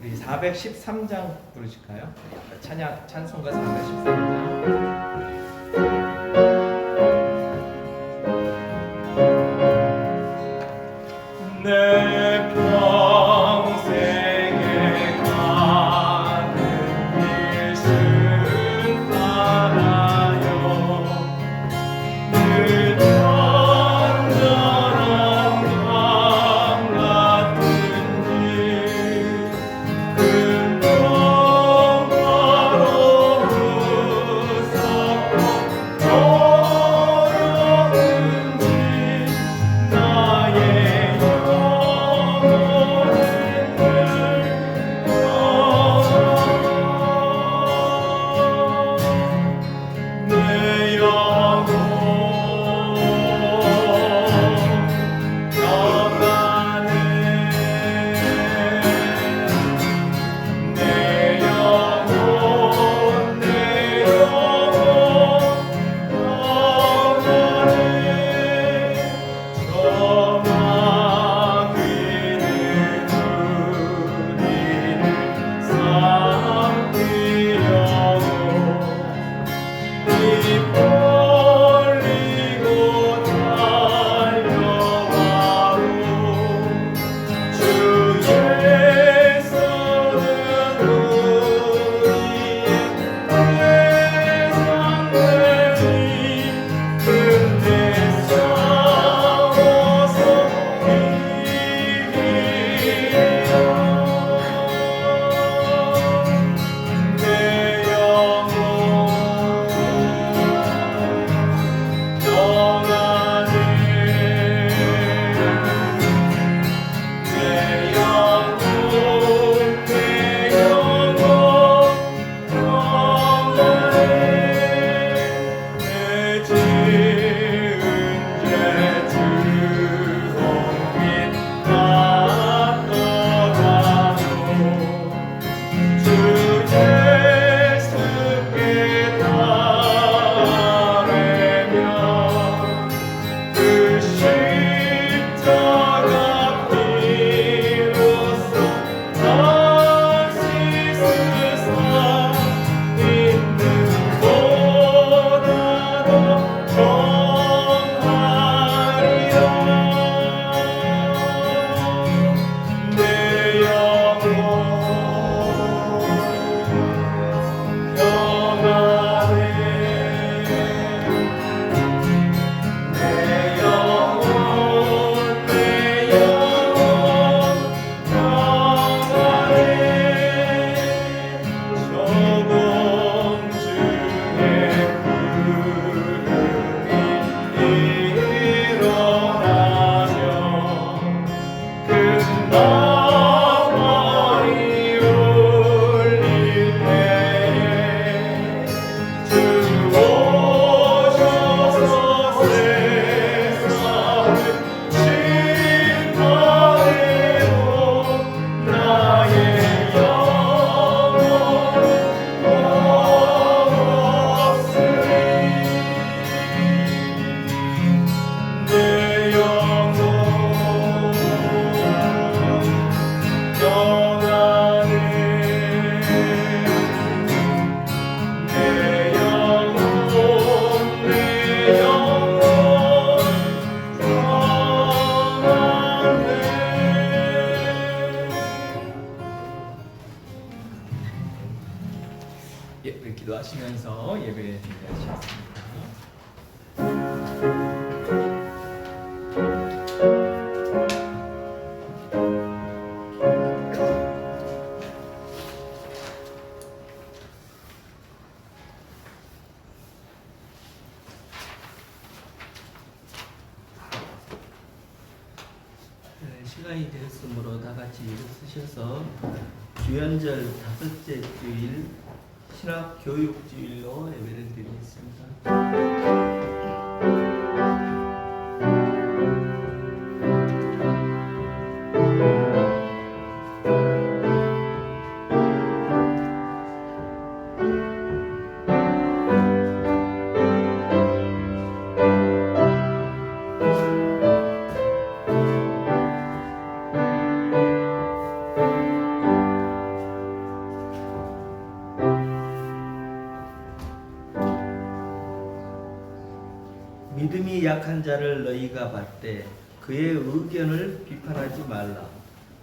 우리 413장 부르실까요? 찬송가 413장. 내 평생에 가는 길은 하나요 늘 편안한 강 같은지 금동바로 무섭고 어려운지 나의 우리 기도하시면서 예배 드리겠습니다. 시간이 되었으므로 다 같이 일어서셔서 주연절 다섯째 주일 신학교육주일로 예배를 드리겠습니다. 약한 자를 너희가 볼 때 그의 의견을 비판하지 말라.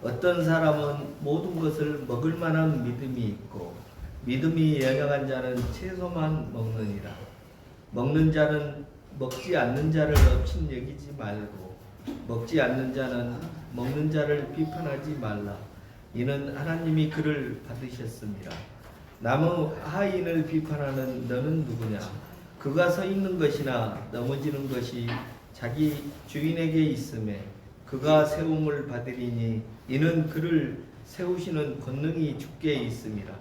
어떤 사람은 모든 것을 먹을 만한 믿음이 있고 믿음이 연약한 자는 채소만 먹느니라. 먹는 자는 먹지 않는 자를 업신 여기지 말고 먹지 않는 자는 먹는 자를 비판하지 말라. 이는 하나님이 그를 받으셨습니다. 나무 하인을 비판하는 너는 누구냐? 그가 서 있는 것이나 넘어지는 것이 자기 주인에게 있음에 그가 세움을 받으리니 이는 그를 세우시는 권능이 주께 있습니다.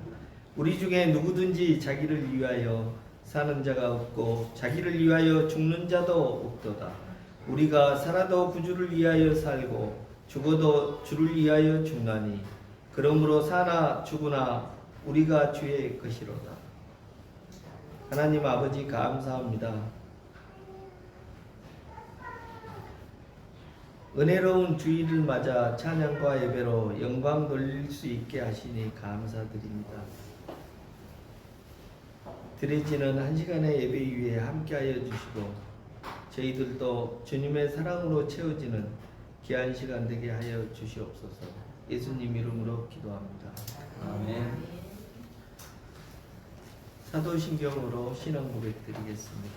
우리 중에 누구든지 자기를 위하여 사는 자가 없고 자기를 위하여 죽는 자도 없도다. 우리가 살아도 구주를 위하여 살고 죽어도 주를 위하여 죽나니 그러므로 사나 죽으나 우리가 주의 것이로다. 하나님 아버지 감사합니다. 은혜로운 주일을 맞아 찬양과 예배로 영광 돌릴 수 있게 하시니 감사드립니다. 드려지는 한 시간의 예배 위에 함께하여 주시고 저희들도 주님의 사랑으로 채워지는 귀한 시간 되게 하여 주시옵소서. 예수님 이름으로 기도합니다. 아멘. 사도신경으로 신앙 고백 드리겠습니다.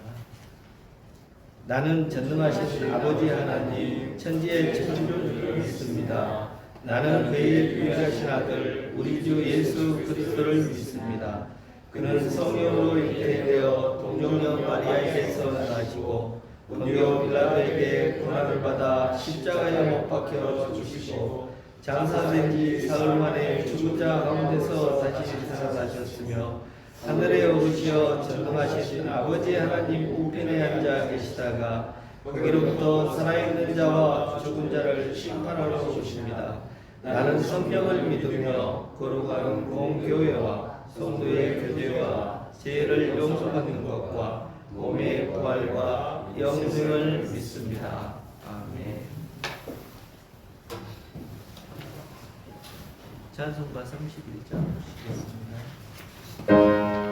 나는 전능하신 아버지 하나님 천지의 창조주를 믿습니다. 나는 그의 유일하신 아들 우리 주 예수 그리스도를 믿습니다. 그는 성령으로 잉태되어 동정녀 마리아에게서 나시고 본디오 빌라도에게 고난을 받아 십자가에 못 박혀 죽으시고 장사된 지 사흘 만에 죽은 자 가운데서 다시 살아나셨으며 하늘에 오르시어 전능하신 아버지 하나님 우편에 앉아 계시다가 거기로부터 살아있는 자와 죽은 자를 심판하러 오십니다. 나는 성령을 믿으며 거룩한 공교회와 성도의 교제와 죄를 용서받는 것과 몸의 부활과 영생을 믿습니다. 아멘. 찬송가 31장 보시겠습니다. 아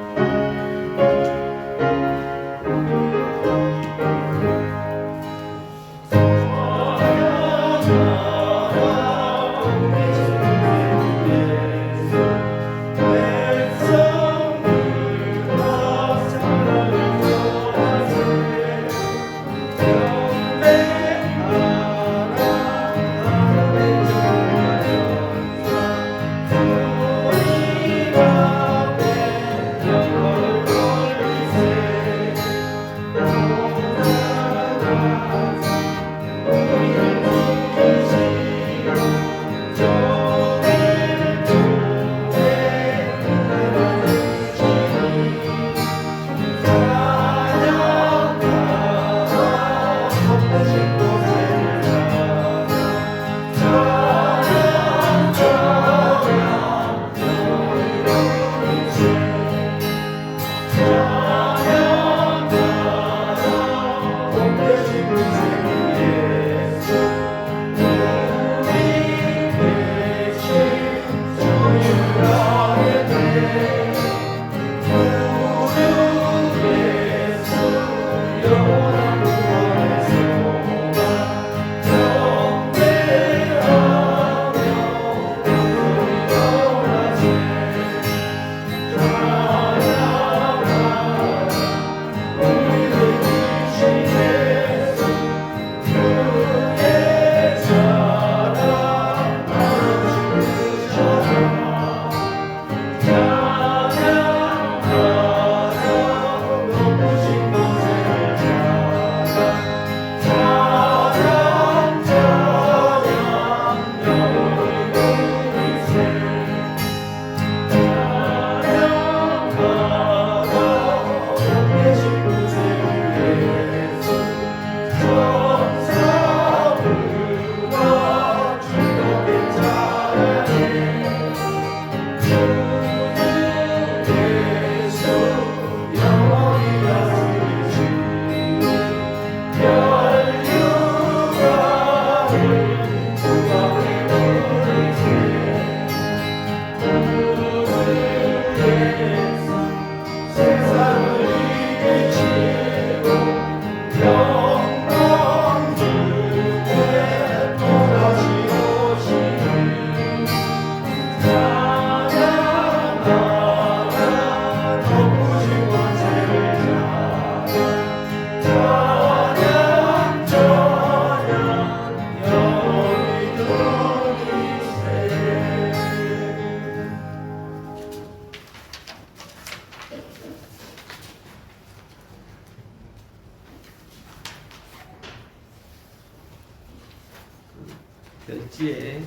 별지에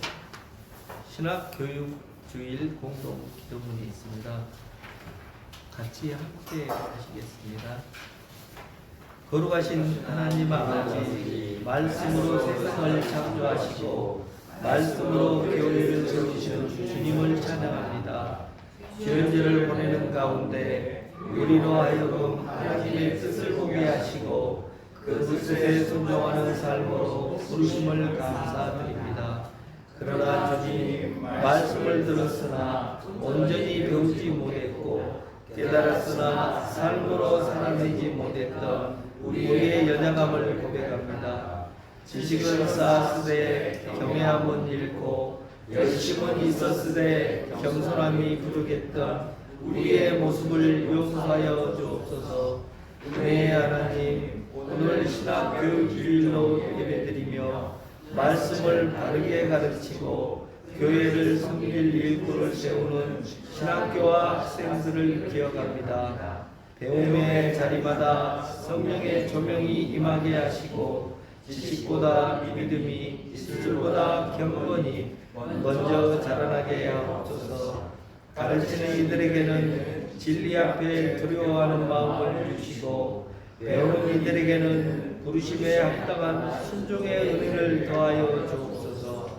신학교육주일 공동 기도문이 있습니다. 같이 함께 하시겠습니다. 거룩하신 하나님 아버지, 말씀으로 세상을 창조하시고 말씀으로 교회를 세우시는 주님을 찬양합니다. 주연절을 보내는 가운데 우리로 하여금 하나님의 뜻을 보게 하시고 그 뜻에 순종하는 삶으로 부르심을 감사드립니다. 그러나 주님, 말씀을 들었으나 온전히 배우지 못했고 깨달았으나 삶으로 살아내지 못했던 우리의 연약함을 고백합니다. 지식은 쌓았으되 경외함은 잃고 열심은 있었으되 겸손함이 부족했던 우리의 모습을 용서하여 주옵소서. 은혜의 하나님, 오늘 신학교육주일로 예배드리며 말씀을 바르게 가르치고 교회를 섬길 일꾼을 세우는 신학교와 학생들을 기억합니다. 배움의 자리마다 성령의 조명이 임하게 하시고 지식보다 믿음이, 기술보다 경건이 먼저 자라나게 하옵소서. 가르치는 이들에게는 진리 앞에 두려워하는 마음을 주시고 배우는 이들에게는 부르심에 합당한 순종의 은혜를 더하여 주옵소서.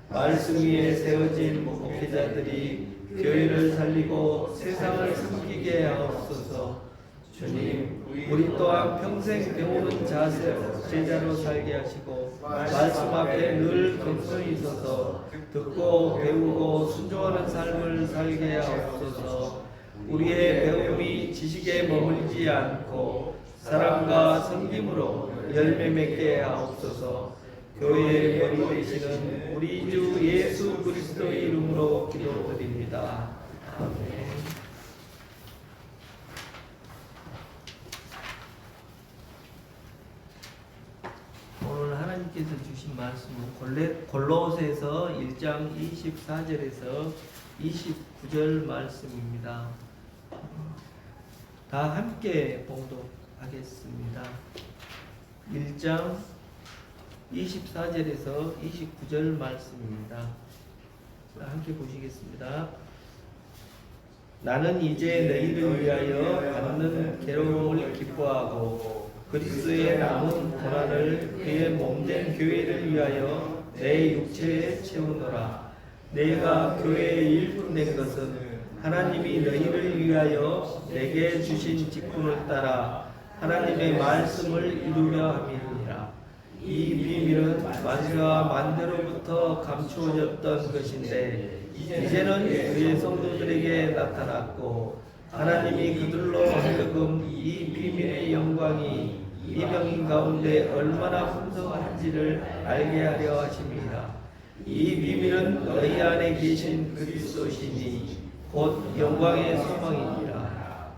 말씀 위에 세워진 목회자들이 교회를 살리고 세상을 섬기게 하옵소서. 주님, 우리 또한 평생 배우는 자세로 제자로 살게 하시고 말씀 앞에 늘 겸손히 서서 듣고 배우고 순종하는 삶을 살게 하옵소서. 우리의 배움이 지식에 머물지 않고 사랑과 섬김으로 열매 맺게 하옵소서. 교회의 머리 되시는 우리 주 예수 그리스도의 이름으로 기도드립니다. 아멘. 오늘 하나님께서 주신 말씀은 골로새서 1장 24절에서 29절 말씀입니다. 다 함께 봉독하겠습니다. 1장 24절에서 29절 말씀입니다. 함께 보시겠습니다. 나는 이제 너희를 위하여 받는 괴로움을 기뻐하고 그리스도의 남은 고난을 그의 몸된 교회를 위하여 내 육체에 채우노라. 내가 교회의 일꾼 된 것은 하나님이 너희를 위하여 내게 주신 직분을 따라 하나님의 말씀을 이루려 함이니라. 이 비밀은 만세와 만대로부터 감추어졌던 것인데 이제는 그의 성도들에게 나타났고 하나님이 그들로 하여금 이 비밀의 영광이 이 병인 가운데 얼마나 풍성한지를 알게 하려 하심이라. 이 비밀은 너희 안에 계신 그리스도시니 곧 영광의 소망이니라.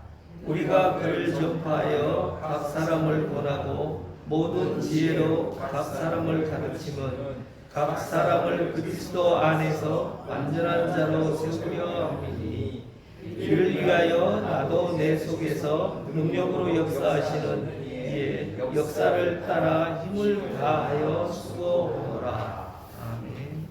우리가 그를 전파하여 각 사람을 권하고 모든 지혜로 각 사람을 가르치면 각 사람을 그리스도 안에서 완전한 자로 세우려 함이니 이를 위하여 나도 내 속에서 능력으로 역사하시는 이의 역사를 따라 힘을 다하여 수고하노라. 아멘.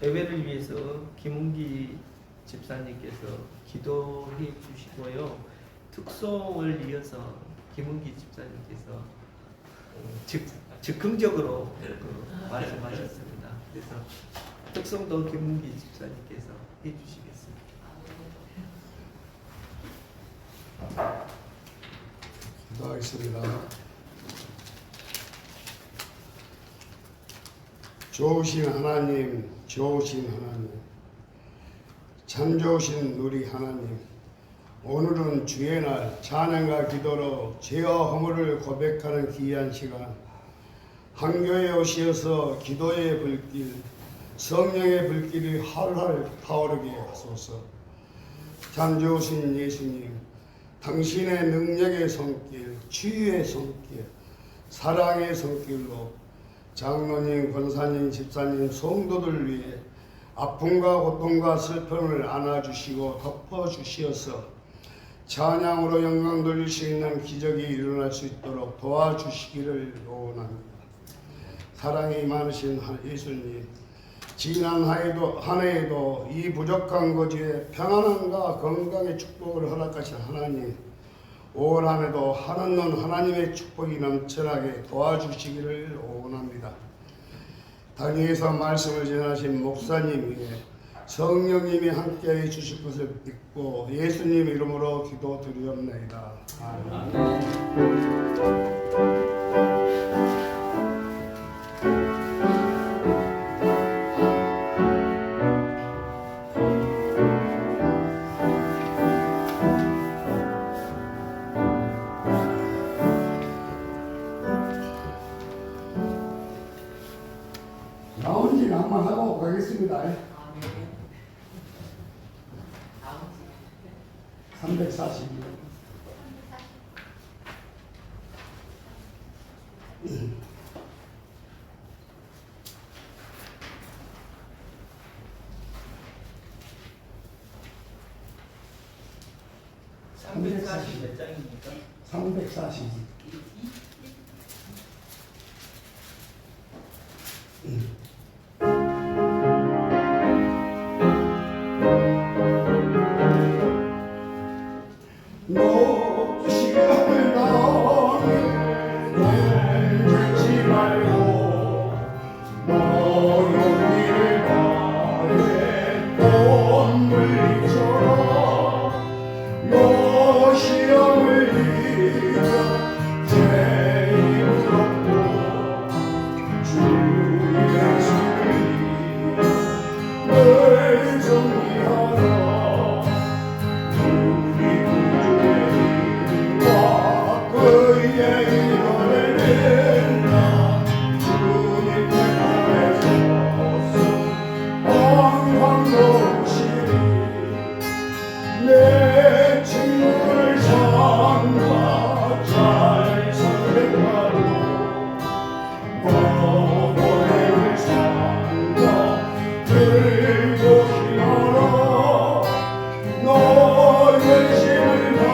예배를 위해서 김은기 집사님께서 기도해 주시고요. 특송을 이어서 김은기 집사님께서 즉흥적으로 말씀하셨습니다. 그래서 특송도 김은기 집사님께서 해주시겠습니다. 기도하겠습니다. 좋으신 하나님, 좋으신 하나님, 참 좋으신 우리 하나님, 오늘은 주의 날 찬양과 기도로 죄와 허물을 고백하는 귀한 시간, 한교에 오시어서 기도의 불길, 성령의 불길이 활활 타오르게 하소서. 참 좋으신 예수님, 당신의 능력의 손길, 치유의 손길, 사랑의 손길로 장로님, 권사님, 집사님, 성도들 위해 아픔과 고통과 슬픔을 안아주시고 덮어주시어서 찬양으로 영광 돌릴 수 있는 기적이 일어날 수 있도록 도와주시기를 원합니다. 사랑이 많으신 예수님, 지난 한 해에도 이 부족한 거지에 평안함과 건강의 축복을 허락하신 하나님, 올 한 해도 하나님 하나님의 축복이 넘쳐나게 도와주시기를 원합니다. 당에서 말씀을 전하신 목사님 위에 성령님이 함께해 주실 것을 믿고 예수님 이름으로 기도드리옵나이다. 아멘. 나온지 한번 하고 가겠습니다. 342. 몇 장입니까? 342. 너 시간을 내지 말고 너 용기를 다해 온 물리처럼 너 시험을 이겨 제 힘을 얻고 주 예수를 늘 정리하라. 그의 이름을 내라. 주님 편에 서서 항상 놓으시리. 내 친구를 삼가 잘 선택하고 너보내를 삼가 들고 힘어라. 너의 힘을 다해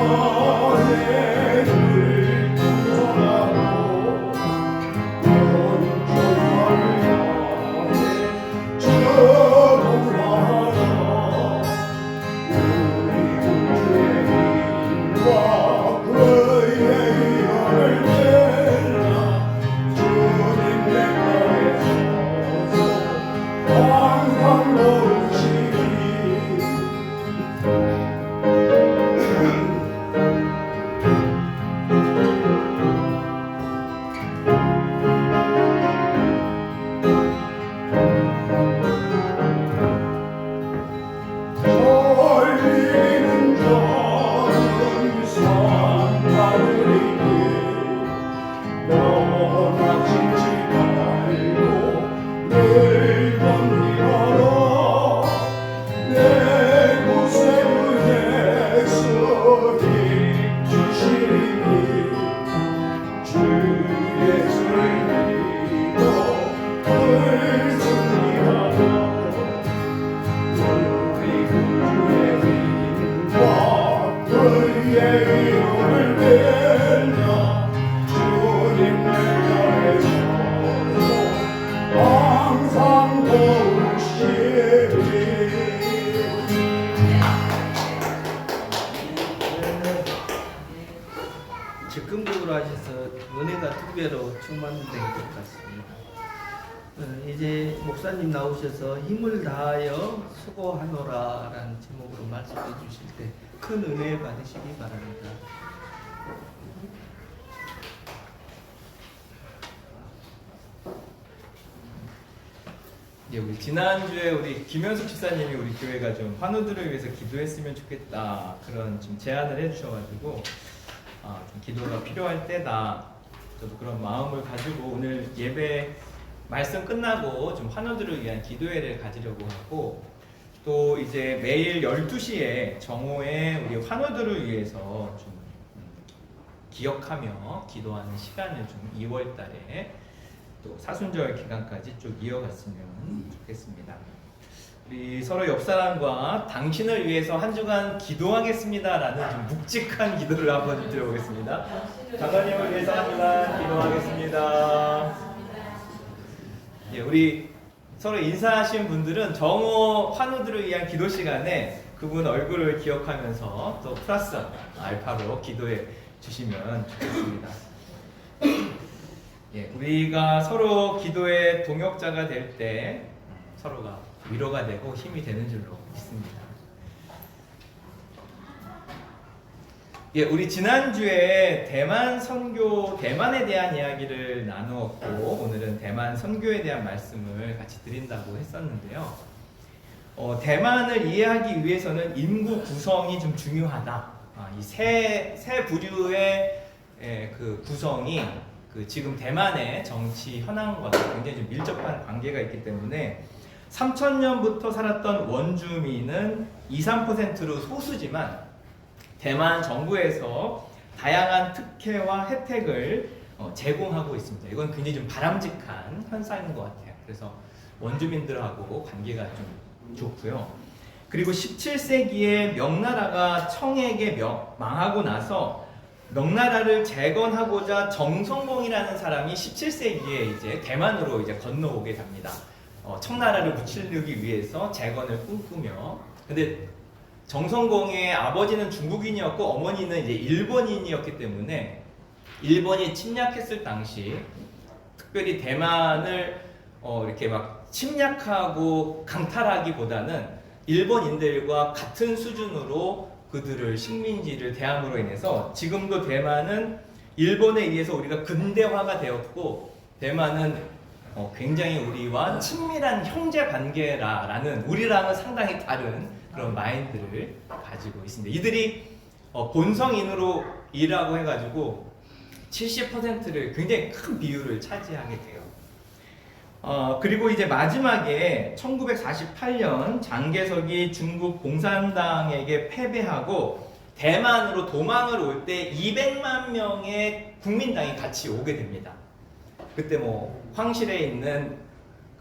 적극적으로 하셔서 은혜가 두 배로 충만된 것 같습니다. 이제 목사님 나오셔서 힘을 다하여 수고하노라라는 제목으로 말씀해 주실 때 큰 은혜 받으시기 바랍니다. 우리 지난주에 우리 김현숙 집사님이 우리 교회가 좀 환우들을 위해서 기도했으면 좋겠다 그런 좀 제안을 해주셔가지고 좀 기도가 필요할 때다. 저도 그런 마음을 가지고 오늘 예배 말씀 끝나고 좀 환우들을 위한 기도회를 가지려고 하고 또 이제 매일 12시에 정오에 우리 환우들을 위해서 좀 기억하며 기도하는 시간을 좀 2월 달에 또 사순절 기간까지 쭉 이어갔으면 좋겠습니다. 우리 서로 옆 사람과 당신을 위해서 한 주간 기도하겠습니다라는 좀 묵직한 기도를 한번 드려보겠습니다. 장관님을 위해서 한 주간 기도하겠습니다. 우리 서로 인사하신 분들은 정오 환우들을 위한 기도 시간에 그분 얼굴을 기억하면서 또 플러스 알파로 기도해 주시면 좋겠습니다. 예, 우리가 서로 기도의 동역자가 될 때 서로가 위로가 되고 힘이 되는 줄로 믿습니다. 예, 우리 지난주에 대만 선교, 대만에 대한 이야기를 나누었고 오늘은 대만 선교에 대한 말씀을 같이 드린다고 했었는데요. 대만을 이해하기 위해서는 인구 구성이 좀 중요하다. 이 세 부류의 그 구성이 지금 대만의 정치 현황과 굉장히 좀 밀접한 관계가 있기 때문에 3000년부터 살았던 원주민은 2~3%로 소수지만 대만 정부에서 다양한 특혜와 혜택을 제공하고 있습니다. 이건 굉장히 좀 바람직한 현상인 것 같아요. 그래서 원주민들하고 관계가 좀 좋고요. 그리고 17세기에 명나라가 청에게 망하고 나서 명나라를 재건하고자 정성공이라는 사람이 17세기에 이제 대만으로 이제 건너오게 됩니다. 청나라를 무찌르기 위해서 재건을 꿈꾸며, 근데 정성공의 아버지는 중국인이었고 어머니는 이제 일본인이었기 때문에 일본이 침략했을 당시 특별히 대만을 이렇게 막 침략하고 강탈하기보다는 일본인들과 같은 수준으로 그들을 식민지를 대함으로 인해서 지금도 대만은 일본에 의해서 우리가 근대화가 되었고 대만은 굉장히 우리와 친밀한 형제 관계라는 우리랑은 상당히 다른 그런 마인드를 가지고 있습니다. 이들이 본성인으로 일하고 해가지고 70%를 굉장히 큰 비율을 차지하게 돼요. 그리고 이제 마지막에 1948년 장개석이 중국 공산당에게 패배하고 대만으로 도망을 올 때 200만 명의 국민당이 같이 오게 됩니다. 그때 뭐 황실에 있는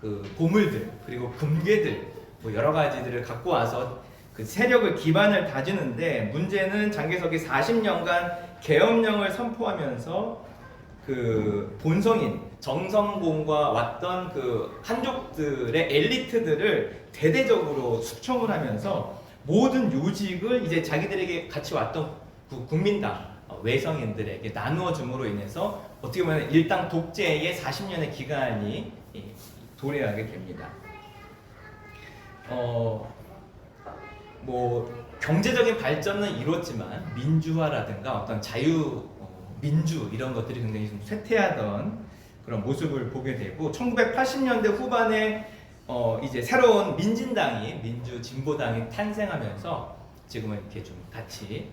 그 보물들 그리고 금괴들 뭐 여러 가지들을 갖고 와서 그 세력을 기반을 다지는데 문제는 장개석이 40년간 계엄령을 선포하면서 그 본성인 정성공과 왔던 그 한족들의 엘리트들을 대대적으로 숙청을 하면서 모든 요직을 이제 자기들에게 같이 왔던 그 국민당 외성인들에게 나누어 줌으로 인해서 어떻게 보면 일당 독재의 40년의 기간이 도래하게 됩니다. 뭐 경제적인 발전은 이뤘지만 민주화라든가 어떤 자유 민주 이런 것들이 굉장히 좀 쇠퇴하던 그런 모습을 보게 되고 1980년대 후반에 이제 새로운 민진당이 민주진보당이 탄생하면서 지금은 이렇게 좀 같이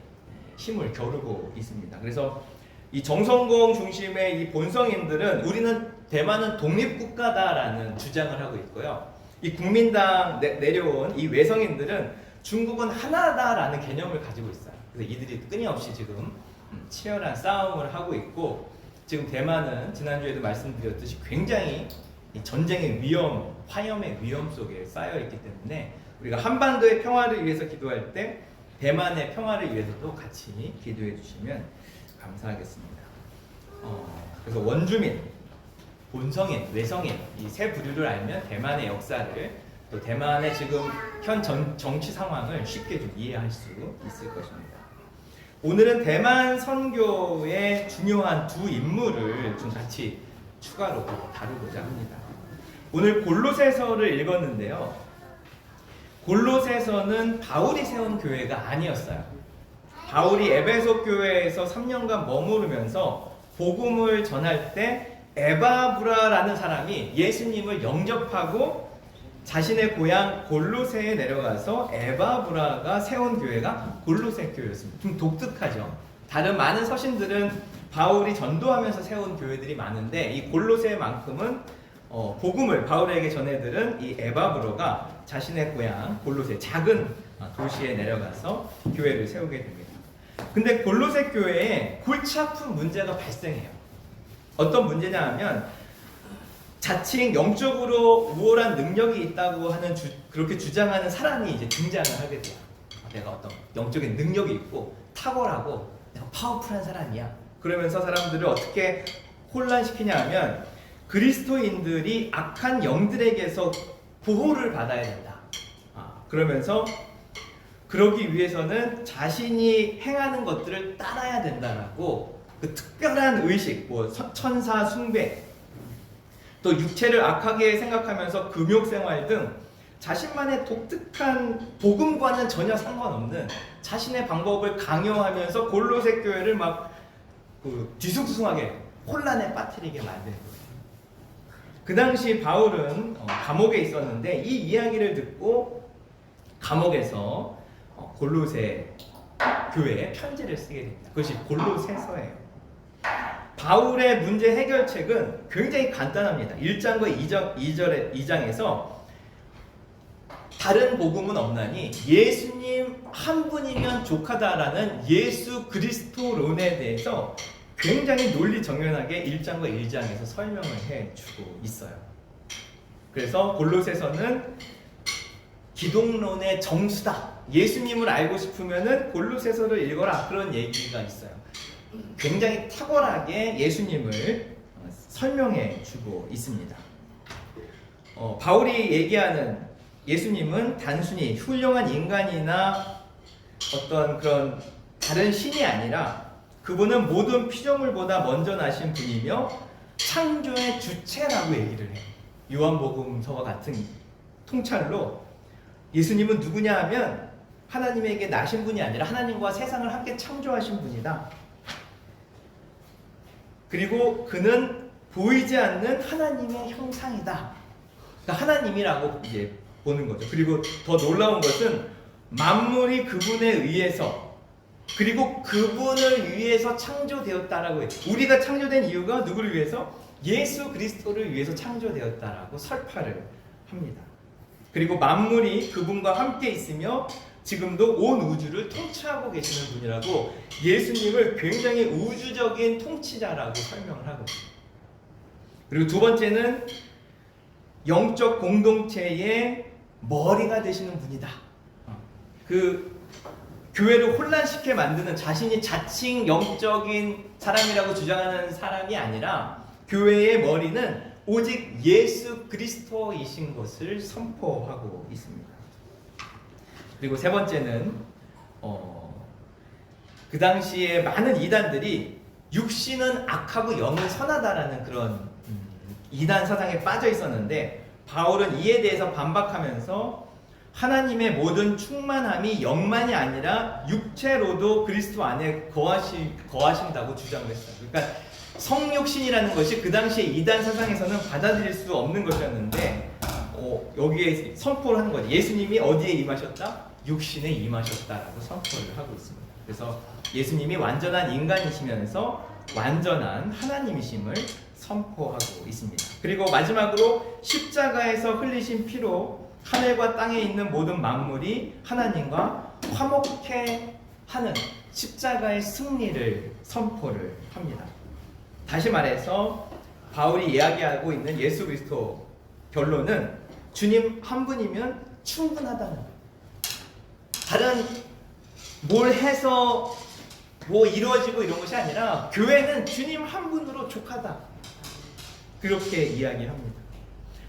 힘을 겨루고 있습니다. 그래서 이 정성공 중심의 이 본성인들은 우리는 대만은 독립국가다라는 주장을 하고 있고요. 이 국민당 내려온 이 외성인들은 중국은 하나다라는 개념을 가지고 있어요. 그래서 이들이 끊임없이 지금 치열한 싸움을 하고 있고 지금 대만은 지난주에도 말씀드렸듯이 굉장히 이 전쟁의 위험, 화염의 위험 속에 쌓여 있기 때문에 우리가 한반도의 평화를 위해서 기도할 때 대만의 평화를 위해서도 같이 기도해 주시면 감사하겠습니다. 그래서 원주민, 본성인, 외성인 이 세 부류를 알면 대만의 역사를 또 대만의 지금 현 정치 상황을 쉽게 좀 이해할 수 있을 것입니다. 오늘은 대만 선교의 중요한 두 인물을 좀 같이 추가로 다루고자 합니다. 오늘 골로새서를 읽었는데요. 골로새서는 바울이 세운 교회가 아니었어요. 바울이 에베소 교회에서 3년간 머무르면서 복음을 전할 때 에바브라라는 사람이 예수님을 영접하고 자신의 고향 골로새에 내려가서 에바브라가 세운 교회가 골로새 교회였습니다. 좀 독특하죠. 다른 많은 서신들은 바울이 전도하면서 세운 교회들이 많은데 이 골로새만큼은 복음을 바울에게 전해들은 이 에바브로가 자신의 고향 골로새 작은 도시에 내려가서 교회를 세우게 됩니다. 근데 골로새 교회에 골치 아픈 문제가 발생해요. 어떤 문제냐 하면 자칭 영적으로 우월한 능력이 있다고 하는 그렇게 주장하는 사람이 이제 등장을 하게 돼요. 내가 어떤 영적인 능력이 있고 탁월하고 내가 파워풀한 사람이야. 그러면서 사람들을 어떻게 혼란시키냐 하면 그리스도인들이 악한 영들에게서 구호를 받아야 된다. 그러면서 그러기 위해서는 자신이 행하는 것들을 따라야 된다라고 그 특별한 의식, 뭐 천사 숭배, 또 육체를 악하게 생각하면서 금욕 생활 등 자신만의 독특한 복음과는 전혀 상관없는 자신의 방법을 강요하면서 골로새 교회를 막 뒤숭숭하게 혼란에 빠뜨리게 만든 거예요. 그 당시 바울은 감옥에 있었는데 이 이야기를 듣고 감옥에서 골로새 교회에 편지를 쓰게 됩니다. 그것이 골로새서예요. 바울의 문제 해결책은 굉장히 간단합니다. 1장과 2장에서 다른 복음은 없나니 예수님 한 분이면 족하다라는 예수 그리스도론에 대해서 굉장히 논리정연하게 1장과 1장에서 설명을 해주고 있어요. 그래서 골로새서는 기독론의 정수다. 예수님을 알고 싶으면은 골로새서를 읽어라. 그런 얘기가 있어요. 굉장히 탁월하게 예수님을 설명해 주고 있습니다. 바울이 얘기하는 예수님은 단순히 훌륭한 인간이나 어떤 그런 다른 신이 아니라 그분은 모든 피조물보다 먼저 나신 분이며 창조의 주체라고 얘기를 해요. 요한복음서와 같은 통찰로 예수님은 누구냐 하면 하나님에게 나신 분이 아니라 하나님과 세상을 함께 창조하신 분이다. 그리고 그는 보이지 않는 하나님의 형상이다. 그러니까 하나님이라고 이제 보는 거죠. 그리고 더 놀라운 것은 만물이 그분에 의해서 그리고 그분을 위해서 창조되었다라고 해요. 우리가 창조된 이유가 누구를 위해서? 예수 그리스도를 위해서 창조되었다라고 설파를 합니다. 그리고 만물이 그분과 함께 있으며 지금도 온 우주를 통치하고 계시는 분이라고 예수님을 굉장히 우주적인 통치자라고 설명을 하고 있습니다. 그리고 두 번째는 영적 공동체의 머리가 되시는 분이다. 그 교회를 혼란시켜 만드는 자신이 자칭 영적인 사람이라고 주장하는 사람이 아니라 교회의 머리는 오직 예수 그리스도이신 것을 선포하고 있습니다. 그리고 세 번째는 그 당시에 많은 이단들이 육신은 악하고 영은 선하다라는 그런 이단 사상에 빠져 있었는데 바울은 이에 대해서 반박하면서 하나님의 모든 충만함이 영만이 아니라 육체로도 그리스도 안에 거하신다고 주장을 했어요. 그러니까 성육신이라는 것이 그 당시에 이단 사상에서는 받아들일 수 없는 것이었는데 여기에 선포를 하는 거죠. 예수님이 어디에 임하셨다? 육신에 임하셨다라고 선포를 하고 있습니다. 그래서 예수님이 완전한 인간이시면서 완전한 하나님이심을 선포하고 있습니다. 그리고 마지막으로 십자가에서 흘리신 피로 하늘과 땅에 있는 모든 만물이 하나님과 화목해 하는 십자가의 승리를 선포를 합니다. 다시 말해서 바울이 이야기하고 있는 예수 그리스도 결론은 주님 한 분이면 충분하다는 거예요. 다른 뭘 해서 뭐 이루어지고 이런 것이 아니라 교회는 주님 한 분으로 족하다. 그렇게 이야기합니다.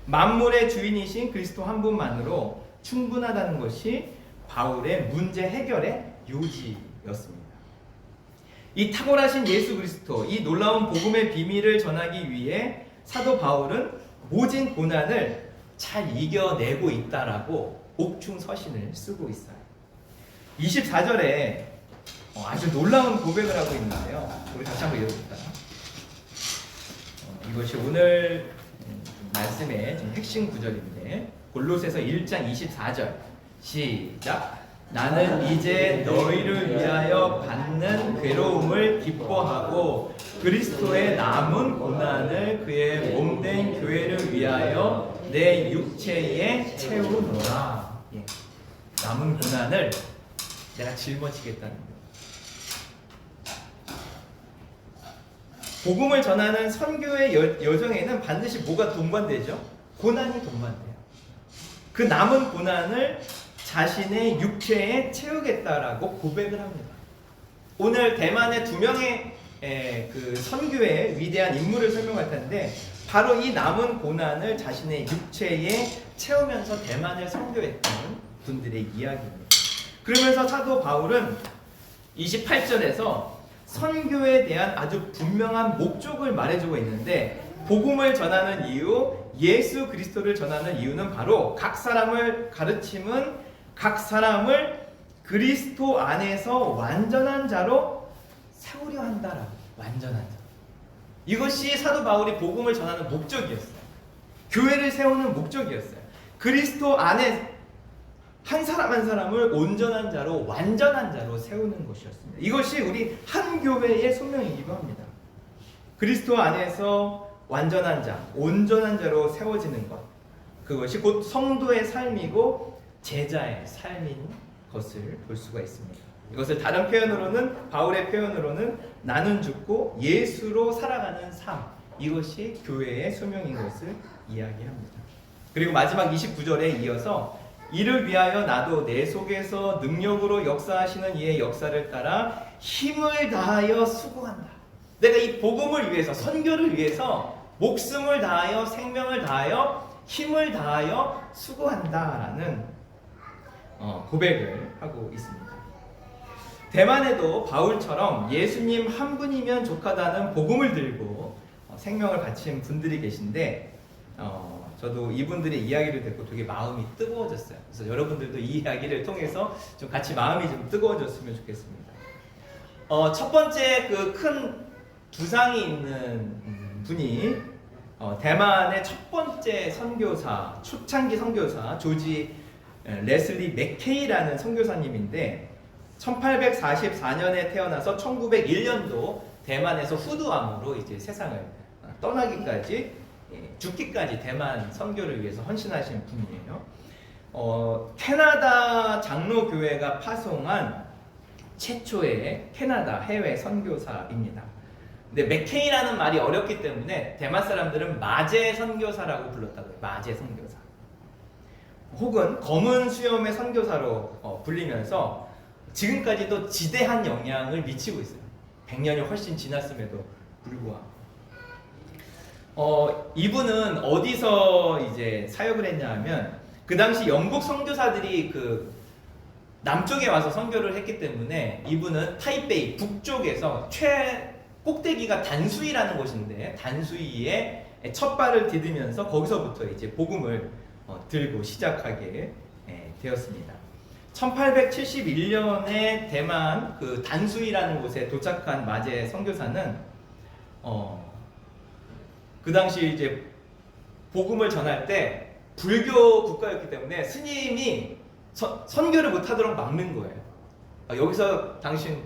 만물의 주인이신 그리스도 한 분만으로 충분하다는 것이 바울의 문제 해결의 요지였습니다. 이 탁월하신 예수 그리스도, 이 놀라운 복음의 비밀을 전하기 위해 사도 바울은 모진 고난을 잘 이겨내고 있다라고 옥중서신을 쓰고 있어요. 24절에 아주 놀라운 고백을 하고 있는데요. 우리 다시 한번 읽어볼까요? 이것이 오늘 말씀의 좀 핵심 구절인데 골로새서 1장 24절 시작. 나는 이제 너희를 위하여 받는 괴로움을 기뻐하고 그리스도의 남은 고난을 그의 몸된 교회를 위하여 내 육체에 채우노라. 남은 고난을 내가 짊어지겠다는 거예요. 복음을 전하는 선교의 여정에는 반드시 뭐가 동반되죠? 고난이 동반돼요. 그 남은 고난을 자신의 육체에 채우겠다라고 고백을 합니다. 오늘 대만의 두 명의 그 선교의 위대한 인물을 설명할 텐데 바로 이 남은 고난을 자신의 육체에 채우면서 대만을 선교했던 분들의 이야기입니다. 그러면서 사도 바울은 28절에서 선교에 대한 아주 분명한 목적을 말해주고 있는데, 복음을 전하는 이유, 예수 그리스도를 전하는 이유는 바로 각 사람을 가르침은 각 사람을 그리스도 안에서 완전한 자로 세우려 한다라고. 완전한 자. 이것이 사도 바울이 복음을 전하는 목적이었어요. 교회를 세우는 목적이었어요. 그리스도 안에 한 사람 한 사람을 온전한 자로, 완전한 자로 세우는 것이었습니다. 이것이 우리 한 교회의 소명이기도 합니다. 그리스도 안에서 완전한 자, 온전한 자로 세워지는 것, 그것이 곧 성도의 삶이고 제자의 삶인 것을 볼 수가 있습니다. 이것을 다른 표현으로는, 바울의 표현으로는 나는 죽고 예수로 살아가는 삶, 이것이 교회의 소명인 것을 이야기합니다. 그리고 마지막 29절에 이어서 이를 위하여 나도 내 속에서 능력으로 역사하시는 이의 역사를 따라 힘을 다하여 수고한다. 내가 이 복음을 위해서, 선교를 위해서 목숨을 다하여, 생명을 다하여, 힘을 다하여 수고한다라는 고백을 하고 있습니다. 대만에도 바울처럼 예수님 한 분이면 족하다는 복음을 들고 생명을 바친 분들이 계신데, 저도 이분들의 이야기를 듣고 되게 마음이 뜨거워졌어요. 그래서 여러분들도 이 이야기를 통해서 좀 같이 마음이 좀 뜨거워졌으면 좋겠습니다. 첫 번째 그 큰 두상이 있는 분이 대만의 첫 번째 선교사, 초창기 선교사 조지 레슬리 맥케이라는 선교사님인데, 1844년에 태어나서 1901년도 대만에서 후두암으로 이제 세상을 떠나기까지, 죽기까지 대만 선교를 위해서 헌신하신 분이에요. 캐나다 장로교회가 파송한 최초의 캐나다 해외 선교사입니다. 근데 맥케이라는 말이 어렵기 때문에 대만 사람들은 마제 선교사라고 불렀다고 해요. 마제 선교사. 혹은 검은 수염의 선교사로 불리면서 지금까지도 지대한 영향을 미치고 있어요. 100년이 훨씬 지났음에도 불구하고. 이분은 어디서 이제 사역을 했냐 하면, 그 당시 영국 선교사들이 그 남쪽에 와서 선교를 했기 때문에 이분은 타이베이 북쪽에서 꼭대기가 단수이라는 곳인데, 단수이에 첫 발을 디디면서 거기서부터 이제 복음을 들고 시작하게 되었습니다. 1871년에 대만 그 단수이라는 곳에 도착한 마제 선교사는 그 당시 이제 복음을 전할 때 불교 국가였기 때문에 스님이 선교를 못하도록 막는 거예요. 여기서 당신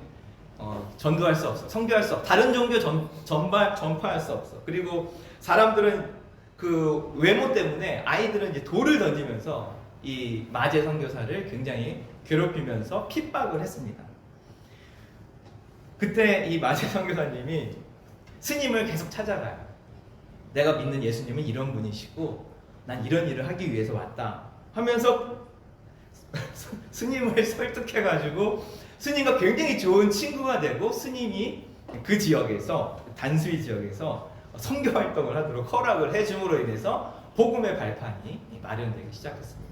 전도할 수 없어, 선교할 수 없어, 다른 종교 전파할 수 없어. 그리고 사람들은 그 외모 때문에 아이들은 이제 돌을 던지면서 이 마제 선교사를 굉장히 괴롭히면서 핍박을 했습니다. 그때 이 마제 선교사님이 스님을 계속 찾아가요. 내가 믿는 예수님은 이런 분이시고 난 이런 일을 하기 위해서 왔다 하면서 스님을 설득해가지고 스님과 굉장히 좋은 친구가 되고, 스님이 그 지역에서, 단수이 지역에서 선교 활동을 하도록 허락을 해줌으로 인해서 복음의 발판이 마련되기 시작했습니다.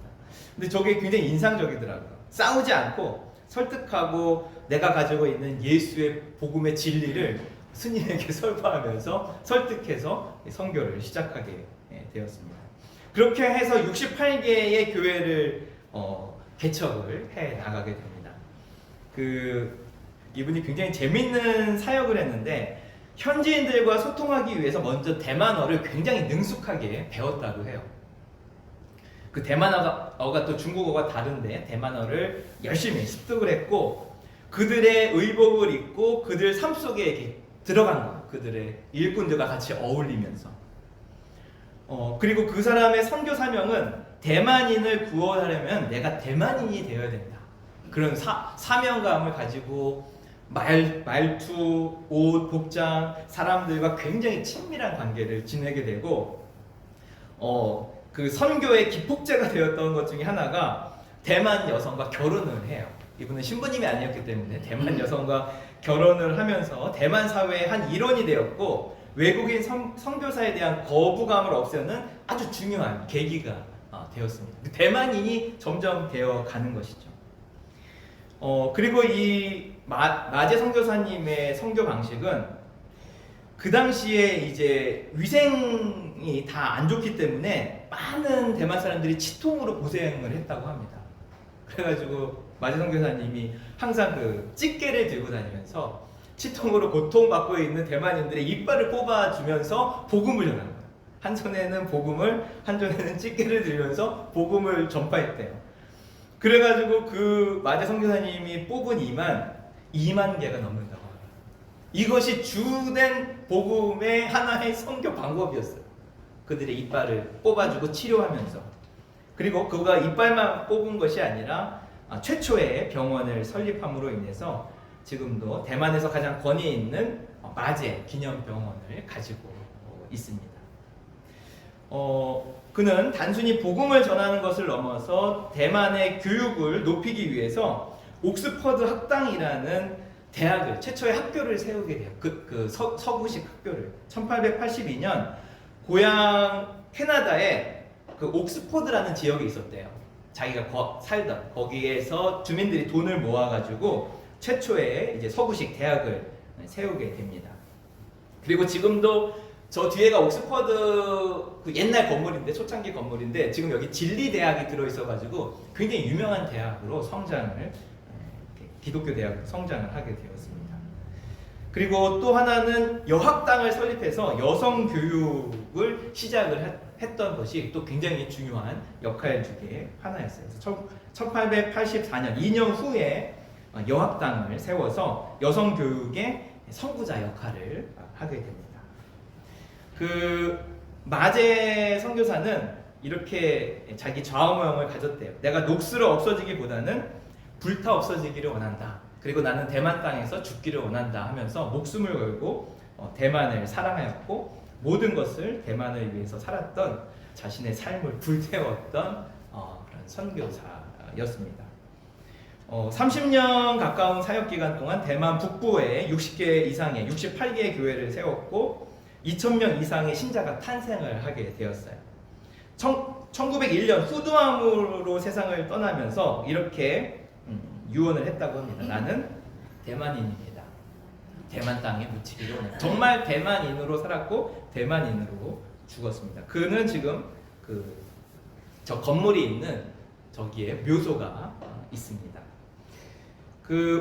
근데 저게 굉장히 인상적이더라고요. 싸우지 않고 설득하고 내가 가지고 있는 예수의 복음의 진리를 스님에게 설파하면서 설득해서 선교를 시작하게 되었습니다. 그렇게 해서 68개의 교회를 개척을 해 나가게 됩니다. 이분이 굉장히 재밌는 사역을 했는데, 현지인들과 소통하기 위해서 먼저 대만어를 굉장히 능숙하게 배웠다고 해요. 그 대만어가 또 중국어가 다른데 대만어를 열심히 습득을 했고, 그들의 의복을 입고 그들 삶 속에 이렇게 들어간 거예요. 그들의 일꾼들과 같이 어울리면서. 그리고 그 사람의 선교 사명은 대만인을 구원하려면 내가 대만인이 되어야 된다. 그런 사명감을 가지고 말투, 옷, 복장, 사람들과 굉장히 친밀한 관계를 지내게 되고, 그 선교의 기폭제가 되었던 것 중에 하나가 대만 여성과 결혼을 해요. 이분은 신부님이 아니었기 때문에 대만 여성과 결혼을 하면서 대만 사회의 한 일원이 되었고, 외국인 선교사에 대한 거부감을 없애는 아주 중요한 계기가 되었습니다. 대만인이 점점 되어가는 것이죠. 그리고 이 마제 선교사님의 선교 방식은 그 당시에 이제 위생이 다 안 좋기 때문에 많은 대만 사람들이 치통으로 고생을 했다고 합니다. 그래가지고 마제 선교사님이 항상 그 집게를 들고 다니면서 치통으로 고통받고 있는 대만인들의 이빨을 뽑아주면서 복음을 전하는 거예요. 한 손에는 복음을, 한 손에는 집게를 들면서 복음을 전파했대요. 그래가지고 그 마제 선교사님이 뽑은 2만 개가 넘는다고 합니다. 이것이 주된 복음의 하나의 선교 방법이었어요. 그들의 이빨을 뽑아주고 치료하면서. 그리고 그가 이빨만 뽑은 것이 아니라 최초의 병원을 설립함으로 인해서 지금도 대만에서 가장 권위 있는 마제 기념병원을 가지고 있습니다. 그는 단순히 복음을 전하는 것을 넘어서 대만의 교육을 높이기 위해서 옥스퍼드 학당이라는 대학을, 최초의 학교를 세우게 돼요. 서구식 학교를. 1882년 고향 캐나다에 그 옥스퍼드라는 지역이 있었대요. 자기가 살던 거기에서 주민들이 돈을 모아가지고 최초의 이제 서구식 대학을 세우게 됩니다. 그리고 지금도 저 뒤에가 옥스퍼드 그 옛날 건물인데, 초창기 건물인데, 지금 여기 진리 대학이 들어있어가지고 굉장히 유명한 대학으로 성장을, 기독교 대학 성장을 하게 되었습니다. 그리고 또 하나는 여학당을 설립해서 여성 교육을 시작을 했던 것이 또 굉장히 중요한 역할 중에 하나였어요. 그래서 1884년 2년 후에 여학당을 세워서 여성 교육의 선구자 역할을 하게 됩니다. 그 마제 선교사는 이렇게 자기 좌우명을 가졌대요. 내가 녹스로 없어지기보다는 불타 없어지기를 원한다. 그리고 나는 대만 땅에서 죽기를 원한다 하면서 목숨을 걸고 대만을 사랑하였고 모든 것을 대만을 위해서 살았던, 자신의 삶을 불태웠던 그런 선교사였습니다. 30년 가까운 사역 기간 동안 대만 북부에 60개 이상의 68개의 교회를 세웠고 2,000명 이상의 신자가 탄생을 하게 되었어요. 1901년 후두암으로 세상을 떠나면서 이렇게 유언을 했다고 합니다. 나는 대만인입니다. 대만 땅에 묻히기를 원합니다. 정말 대만인으로 살았고 대만인으로 죽었습니다. 그는 지금 저 건물이 있는 저기에 묘소가 있습니다.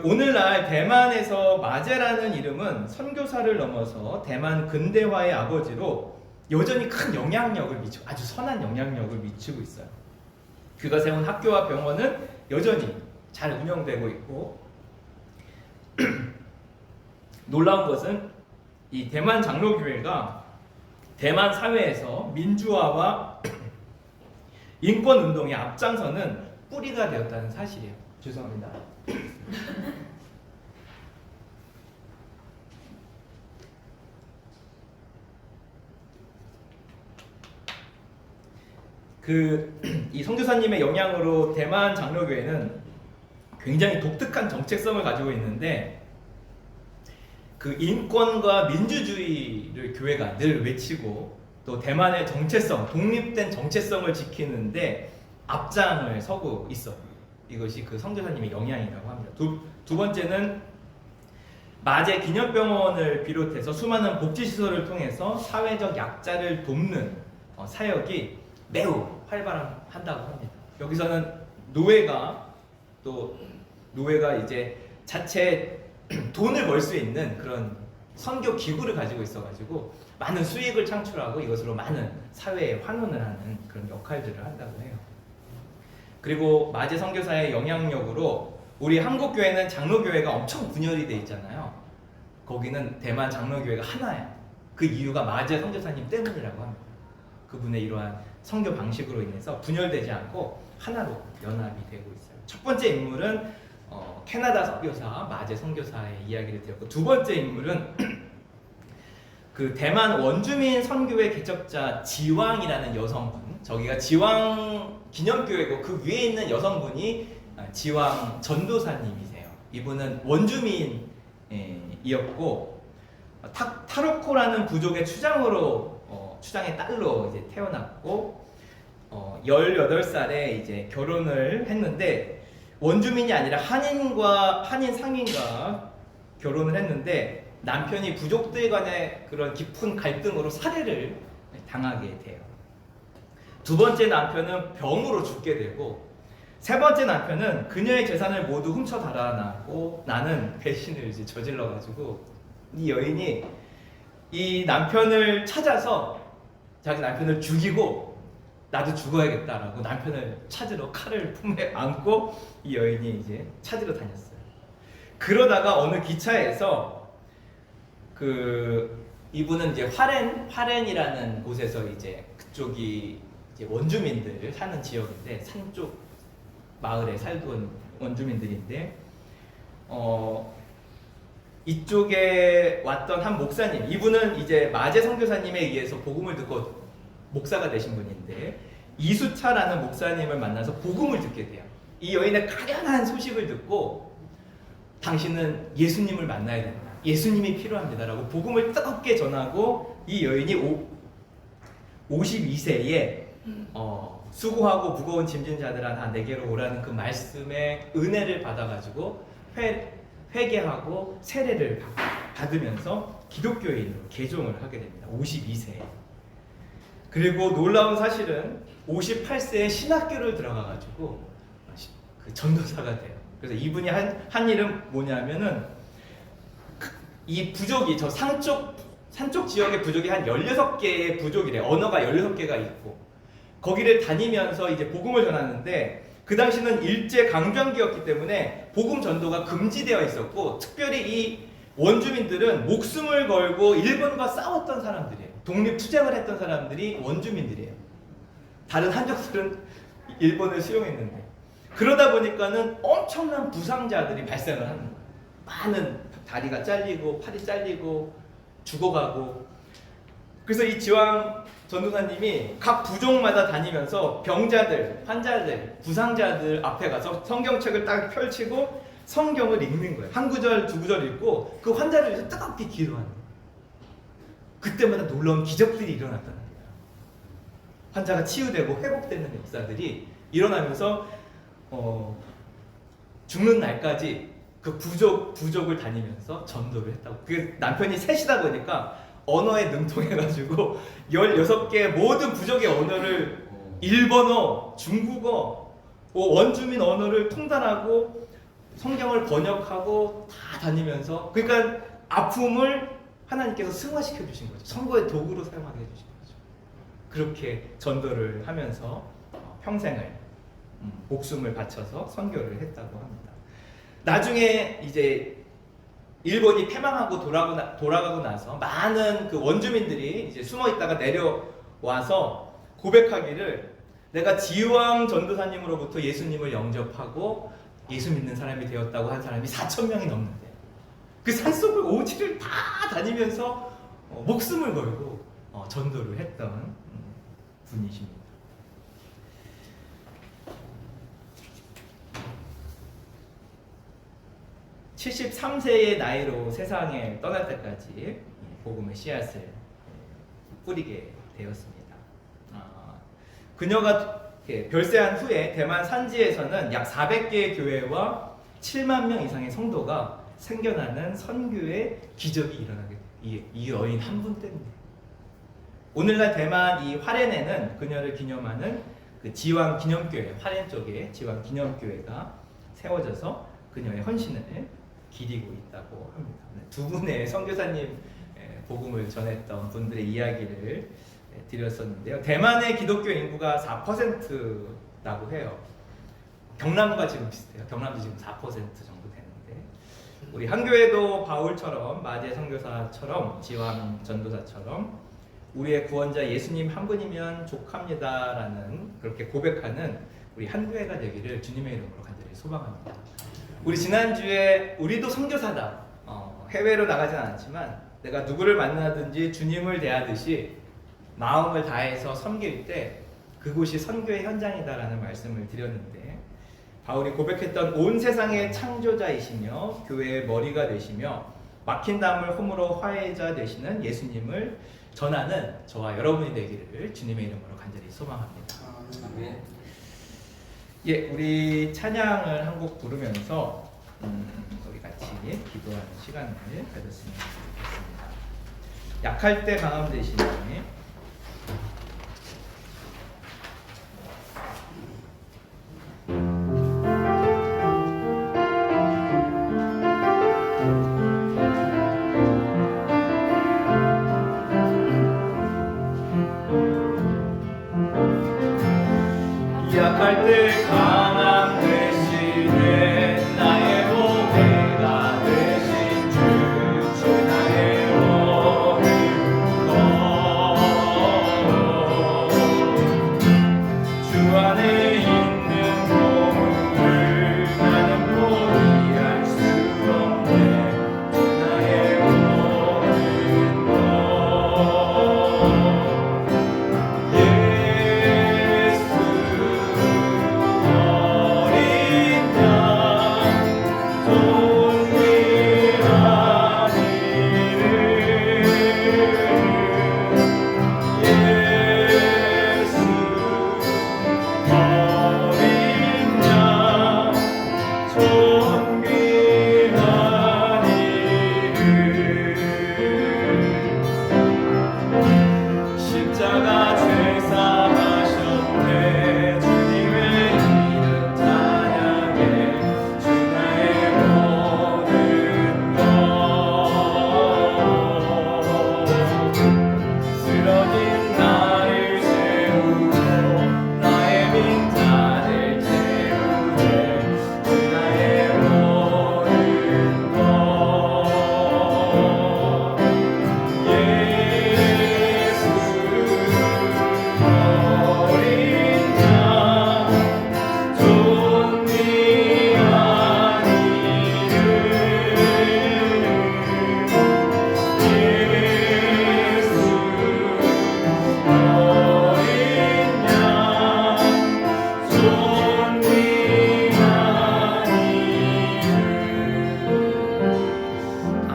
오늘날 대만에서 마제라는 이름은 선교사를 넘어서 대만 근대화의 아버지로 여전히 큰 영향력을 미치고, 아주 선한 영향력을 미치고 있어요. 그가 세운 학교와 병원은 여전히 잘 운영되고 있고 놀라운 것은 이 대만 장로교회가 대만 사회에서 민주화와 인권 운동에 앞장서는 뿌리가 되었다는 사실이에요. 죄송합니다. 이 선교사님의 영향으로 대만 장로교회는 굉장히 독특한 정체성을 가지고 있는데, 그 인권과 민주주의를 교회가 늘 외치고 또 대만의 정체성, 독립된 정체성을 지키는데 앞장을 서고 있어요. 이것이 그 선교사님의 영향이라고 합니다. 두 번째는 마제 기념병원을 비롯해서 수많은 복지시설을 통해서 사회적 약자를 돕는 사역이 매우 활발한다고 합니다. 여기서는 노예가 이제 자체 돈을 벌 수 있는 그런 선교 기구를 가지고 있어가지고 많은 수익을 창출하고 이것으로 많은 사회에 환원을 하는 그런 역할들을 한다고 해요. 그리고 마제 선교사의 영향력으로 우리 한국 교회는 장로교회가 엄청 분열이 돼 있잖아요. 거기는 대만 장로교회가 하나야. 그 이유가 마제 선교사님 때문이라고 합니다. 그분의 이러한 선교 방식으로 인해서 분열되지 않고 하나로 연합이 되고 있어요. 첫 번째 인물은 캐나다 선교사 마제 선교사의 이야기를 드렸고, 두 번째 인물은 그 대만 원주민 선교회 개척자 지왕이라는 여성분, 저기가 지왕 기념교회고 그 위에 있는 여성분이 지왕 전도사님이세요. 이분은 원주민이었고 타로코라는 부족의 추장의 딸로 이제 태어났고 18살에 이제 결혼을 했는데 원주민이 아니라 한인 상인과 결혼을 했는데 남편이 부족들 간의 그런 깊은 갈등으로 살해를 당하게 돼요. 두 번째 남편은 병으로 죽게 되고 세 번째 남편은 그녀의 재산을 모두 훔쳐 달아나고 나는 배신을 이제 저질러 가지고 이 여인이 이 남편을 찾아서 자기 남편을 죽이고 나도 죽어야겠다라고 남편을 찾으러 칼을 품에 안고 이 여인이 이제 찾으러 다녔어요. 그러다가 어느 기차에서 이분은 이제 화렌이라는 곳에서 이제 그쪽이 이제 원주민들 사는 지역인데 산쪽 마을에 살던 원주민들인데 이쪽에 왔던 한 목사님, 이분은 이제 마제 선교사님에 의해서 복음을 듣고 목사가 되신 분인데 이수차라는 목사님을 만나서 복음을 듣게 돼요. 이 여인의 가련한 소식을 듣고 당신은 예수님을 만나야 된다, 예수님이 필요합니다라고 복음을 뜨겁게 전하고 이 여인이 52세에 수고하고 무거운 짐진 자들아 내게로 오라는 그 말씀에 은혜를 받아가지고 회개하고 세례를 받으면서 기독교인으로 개종을 하게 됩니다. 52세에. 그리고 놀라운 사실은 58세에 신학교를 들어가가지고 그 전도사가 돼요. 그래서 이분이 한 일은 뭐냐면은 이 부족이 저 산쪽 지역의 부족이 한 16개의 부족이래. 언어가 16개가 있고 거기를 다니면서 이제 복음을 전하는데 그 당시는 일제 강점기였기 때문에 복음 전도가 금지되어 있었고 특별히 이 원주민들은 목숨을 걸고 일본과 싸웠던 사람들이에요. 독립투쟁을 했던 사람들이 원주민들이에요. 다른 한족들은 일본을 수용했는데 그러다 보니까는 엄청난 부상자들이 발생을 하는 거예요. 많은 다리가 잘리고 팔이 잘리고 죽어가고. 그래서 이 지왕 전도사님이 각 부족마다 다니면서 병자들, 환자들, 부상자들 앞에 가서 성경책을 딱 펼치고 성경을 읽는 거예요. 한 구절, 두 구절 읽고 그 환자를 위해서 뜨겁게 기도하는 거예요. 그때마다 놀라운 기적들이 일어났다는 거예요. 환자가 치유되고 회복되는 역사들이 일어나면서 죽는 날까지 그 부족을 다니면서 전도를 했다고. 그 남편이 셋이다 보니까 언어에 능통해가지고 16개의 모든 부족의 언어를 일본어, 중국어, 원주민 언어를 통달하고 성경을 번역하고 다 다니면서 그러니까 아픔을 하나님께서 승화시켜 주신 거죠. 선거의 도구로 사용하게 해주신 거죠. 그렇게 전도를 하면서 평생을 목숨을 바쳐서 선교를 했다고 합니다. 나중에 이제 일본이 패망하고 돌아가고 나서 많은 그 원주민들이 이제 숨어 있다가 내려와서 고백하기를 내가 지왕 전도사님으로부터 예수님을 영접하고 예수 믿는 사람이 되었다고 한 사람이 4,000명이 넘는데 그 산속을 오지를 다 다니면서 목숨을 걸고 전도를 했던 분이십니다. 73세의 나이로 세상에 떠날 때까지 복음의 씨앗을 뿌리게 되었습니다. 그녀가 별세한 후에 대만 산지에서는 약 400개의 교회와 7만 명 이상의 성도가 생겨나는 선교의 기적이 일어나게 돼요. 이 여인 한 분 때문에. 오늘날 대만 이 화롄에는 그녀를 기념하는 그 지왕 기념교회, 화롄 쪽에 지왕 기념교회가 세워져서 그녀의 헌신을 기리고 있다고 합니다. 두 분의 선교사님 복음을 전했던 분들의 이야기를 드렸었는데요. 대만의 기독교 인구가 4%라고 해요. 경남과 지금 비슷해요. 경남도 지금 4% 정도 되는데 우리 한교회도 바울처럼 마제 선교사처럼 지왕 전도사처럼 우리의 구원자 예수님 한 분이면 족합니다라는 그렇게 고백하는 우리 한교회가 되기를 주님의 이름으로 간절히 소망합니다. 우리 지난주에 우리도 선교사다. 해외로 나가진 않았지만 내가 누구를 만나든지 주님을 대하듯이 마음을 다해서 섬길 때 그곳이 선교의 현장이다라는 말씀을 드렸는데 바울이 고백했던 온 세상의 창조자이시며 교회의 머리가 되시며 막힌 담을 홈으로 화해자 되시는 예수님을 전하는 저와 여러분이 되기를 주님의 이름으로 간절히 소망합니다. 아멘. 예, 우리 찬양을 한 곡 부르면서 우리 같이 기도하는 시간을 가졌으면 좋겠습니다. 약할 때 강함 되시니 약할 때 강함 되시네 나의 보배가 되신 주 나의 모든 것 주 안에 있는 보물을 나는 포기할 수 없네 주 나의 모든 것 예수 어린 양 존귀한 이름 예수 어린 양 존귀한 이름 십자가 죄사하셨네 주님의 이름 찬양해 주 나의 모든 것 쓰러진 나를 세우고 나의 빈잔을 채우네 주 나의 모든 것 예수 어린 양 존귀한 이름 예수 어린 양 존귀한 이름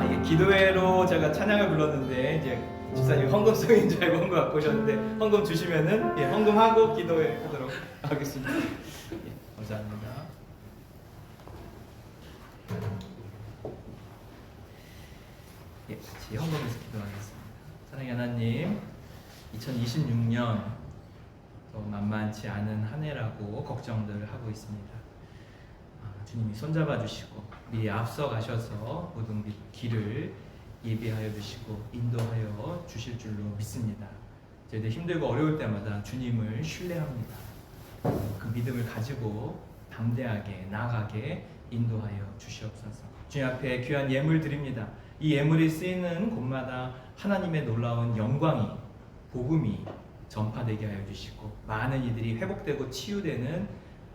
이게 기도회로 제가 찬양을 불렀는데 이제 집사님 헌금성인 줄 알고 헌금 갖고 오셨는데 헌금 주시면은 헌금하고 기도회 하도록 하겠습니다. 감사합니다. 같이 헌금해서 기도하겠습니다. 사랑의 하나님, 2026년 만만치 않은 한 해라고 걱정들을 하고 있습니다. 주님이 손잡아 주시고 미리 앞서 가셔서 모든 길을 예비하여 주시고 인도하여 주실 줄로 믿습니다. 저희들 힘들고 어려울 때마다 주님을 신뢰합니다. 그 믿음을 가지고 담대하게 나아가게 인도하여 주시옵소서. 주님 앞에 귀한 예물 드립니다. 이 예물이 쓰이는 곳마다 하나님의 놀라운 영광이 복음이 전파되게 하여 주시고 많은 이들이 회복되고 치유되는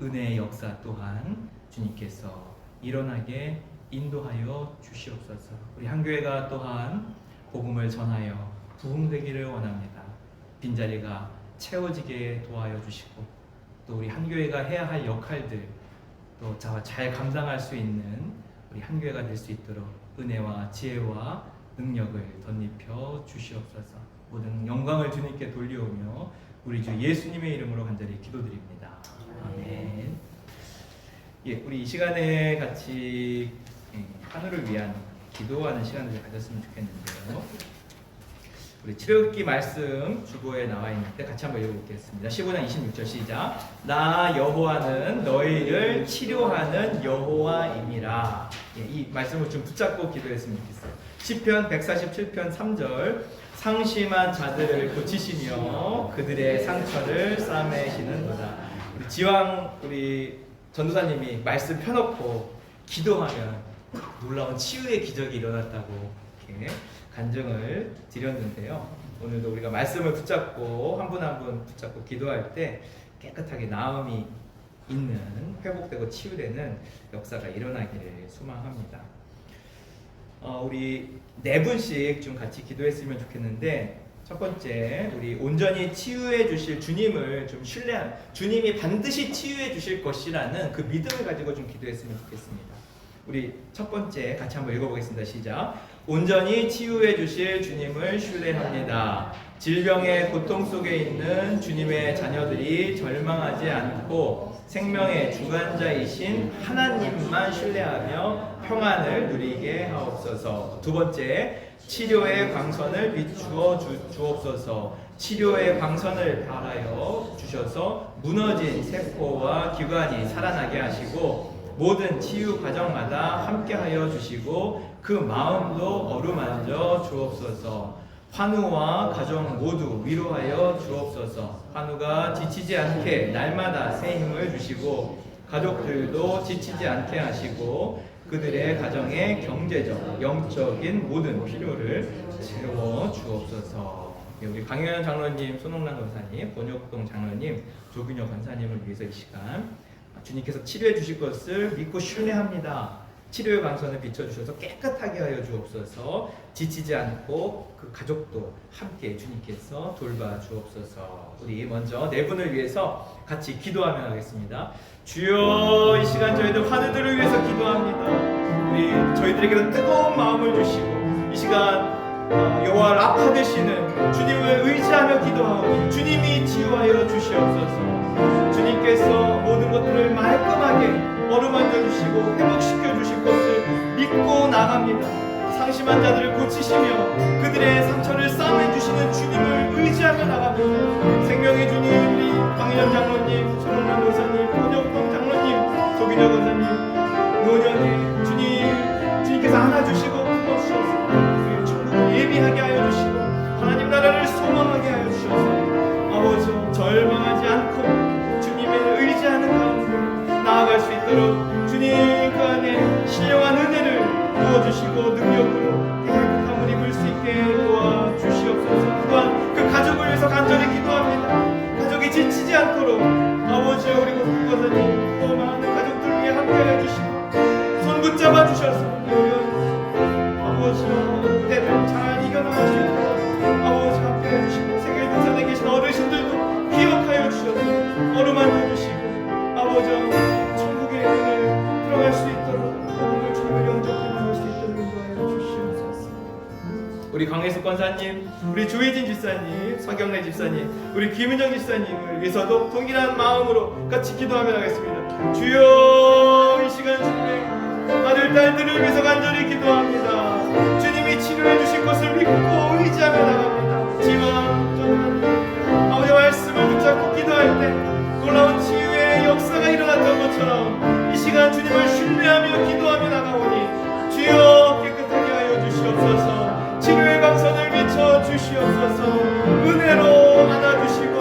은혜의 역사 또한 주님께서 일어나게 인도하여 주시옵소서. 우리 한교회가 또한 복음을 전하여 부흥되기를 원합니다. 빈자리가 채워지게 도와여 주시고 또 우리 한교회가 해야 할 역할들 또 잘 감당할 수 있는 우리 한교회가 될 수 있도록 은혜와 지혜와 능력을 덧입혀 주시옵소서. 모든 영광을 주님께 돌려오며 우리 주 예수님의 이름으로 간절히 기도드립니다. 아멘. 예, 우리 이 시간에 같이 하늘을 위한 기도하는 시간을 가졌으면 좋겠는데요. 우리 출애굽기 말씀 주보에 나와 있는데 같이 한번 읽어보겠습니다. 15장 26절 시작. 나 여호와는 너희를 치료하는 여호와이니라. 예, 이 말씀을 좀 붙잡고 기도했으면 좋겠어요. 시편 147편 3절. 상심한 자들을 고치시며 그들의 상처를 싸매시는도다. 우리 지왕 우리 전도사님이 말씀 펴놓고 기도하면 놀라운 치유의 기적이 일어났다고 이렇게 간증을 드렸는데요. 오늘도 우리가 말씀을 붙잡고 한 분 한 분 붙잡고 기도할 때 깨끗하게 나음이 있는 회복되고 치유되는 역사가 일어나기를 소망합니다. 우리 네 분씩 좀 같이 기도했으면 좋겠는데 첫 번째 우리 온전히 치유해 주실 주님을 좀 신뢰한 주님이 반드시 치유해 주실 것이라는 그 믿음을 가지고 좀 기도했으면 좋겠습니다. 우리 첫 번째 같이 한번 읽어보겠습니다. 시작. 온전히 치유해 주실 주님을 신뢰합니다. 질병의 고통 속에 있는 주님의 자녀들이 절망하지 않고 생명의 주관자이신 하나님만 신뢰하며 평안을 누리게 하옵소서. 두 번째, 치료의 광선을 비추어 주옵소서. 치료의 광선을 발하여 주셔서 무너진 세포와 기관이 살아나게 하시고 모든 치유 과정마다 함께하여 주시고 그 마음도 어루만져 주옵소서. 환우와 가정 모두 위로하여 주옵소서. 환우가 지치지 않게 날마다 새 힘을 주시고 가족들도 지치지 않게 하시고 그들의 가정의 경제적, 영적인 모든 필요를 채워 주옵소서. 우리 강효연 장로님, 손홍란 권사님, 권혁동 장로님, 조균혁 권사님을 위해서 이 시간 주님께서 치료해 주실 것을 믿고 신뢰합니다. 치료의 광선을 비춰주셔서 깨끗하게 하여 주옵소서. 지치지 않고 그 가족도 함께 주님께서 돌봐 주옵소서. 우리 먼저 네 분을 위해서 같이 기도하며 하겠습니다. 주여, 이 시간 저희들 환우들을 위해서 기도합니다. 우리 저희들에게도 뜨거운 마음을 주시고 이 시간 여호와 라파 되시는 주님을 의지하며 기도하오니 주님이 치유하여 주시옵소서. 주님께서 모든 것들을 말끔하게 어루만져 주시고 회복시켜 주실 것을 믿고 나갑니다. 상심한 자들을 고치시며 그들의 상처를 싸매 주시는 주님을 의지하며 나갑니다. 생명의 주님, 우리 강인현 장로님, 손흥란 권사님, 권혁동 장로님, 조균혁 권사님, 노년의 주님께서 안아주시고 품어주셔서 천국을 예비하게 하여 주시고 하나님 나라를 소망하게 하여 주셔서 아버지 절망하지 않고 주님을 의지하는 가운데 나아갈 수 있도록 주님 그 안에 신령한 은혜를 부어주시고 능력으로 깨끗함을 입을 수 있게 도와주시옵소서. 또한 그 가족을 위해서 간절히 기도합니다. 가족이 지치지 않도록 아버지여 우리 권사님 또 많은 가족들을 위해 함께해 주시고 손 붙잡아 주셔서 아버지여 때를 잘 이겨나갈 수 있도록 아버지 함께해 주시고 세계 등산에 계신 어르신들도 기억하여 주셔서 어루만져 주시고 아버지여 천국의 문을 들어갈 수 있도록 오늘 주님을 영접해 나갈 수 있도록 인도하여 주시옵소서. 우리 강혜숙 권사님, 우리 조혜진 집사님, 서경래 집사님, 우리 김은정 집사님을 위해서도 동일한 마음으로 같이 기도하며 나가겠습니다. 주여, 이 시간 주님의 아들 딸들을 위해서 간절히 기도합니다. 주님이 치료해 주실 것을 믿고 의지하며 나갑니다. 지왕 전하님 아버지의 말씀을 붙잡고 기도할 때 놀라운 치유의 역사가 일어났던 것처럼 이 시간 주님을 신뢰하며 기도하며 나가오니 주여 깨끗하게 하여 주시옵소서. 치료의 광선을 비춰 주시옵소서. 은혜로 안아주시고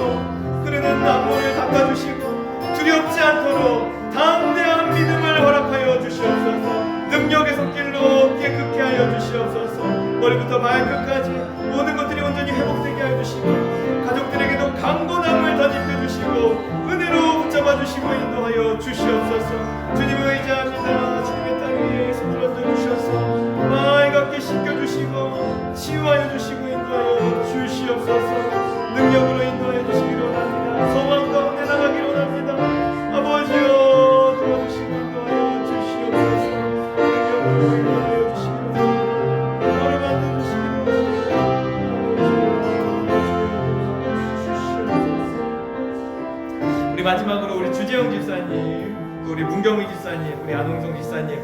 흐르는 눈물을 닦아주시고 두렵지 않도록 담대한 믿음을 허락하여 주시옵소서. 능력의 손길로 깨끗게 하여 주시옵소서. 머리부터 발끝까지 모든 것들이 온전히 회복되게 하여 주시고 가족들에게도 강건함을 덧입혀 주시고 은혜로 붙잡아 주시고 인도하여 주시옵소서. 주님을 의지합니다. 주님의 땅 위에 손을 얹어 주셔서 맑게 씻겨주시고 치유하여 주시고 인도하여 주시옵소서. 능력으로 인도하여 주시기로 합니다. 소망 가운데 나가기로 합니다. 아버지여 도와주시고 인도하여 주시옵소서. 능력으로 인도하여 주시기로 합니다. 너를 만들어 주시기로 합니다. 우리 마지막으로 우리 주재영 집사님, 우리 문경희 집사님, 우리 안홍성 집사님,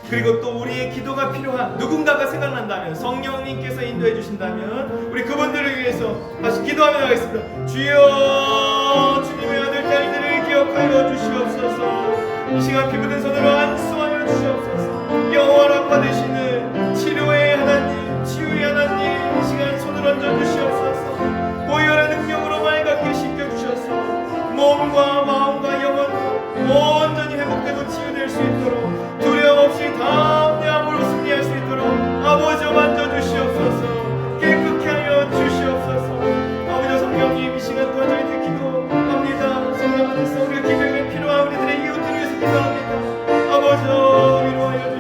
그리고 또 우리의 기도가 필요한 누군가가 생각난다면 성령님께서 인도해 주신다면 우리 그분들을 위해서 다시 기도하며 나가겠습니다. 주여, 주님의 아들 딸들을 기억하여 주시옵소서. 이 시간 피부된 손으로 안수하여 주시옵소서. 여호와 라파 되시는 치료의 하나님, 치유의 하나님, 이 시간 손을 얹어 주시옵소서. 보혈의 능력으로 맑게 씻겨주셔서 몸과 마음과 영혼도 온전히 회복되고 치유될 수 있도록 두려움 없이 담대함으로 승리할 수 있도록 아버지여 만져주시옵소서. 깨끗게 하여 주시옵소서. 아버지여 성령님 이 시간 또한 저희들 기도합니다. 성령 안에서 우리가 기도에 필요한 우리들의 이웃들을 위해서 기도합니다. 아버지여 위로하여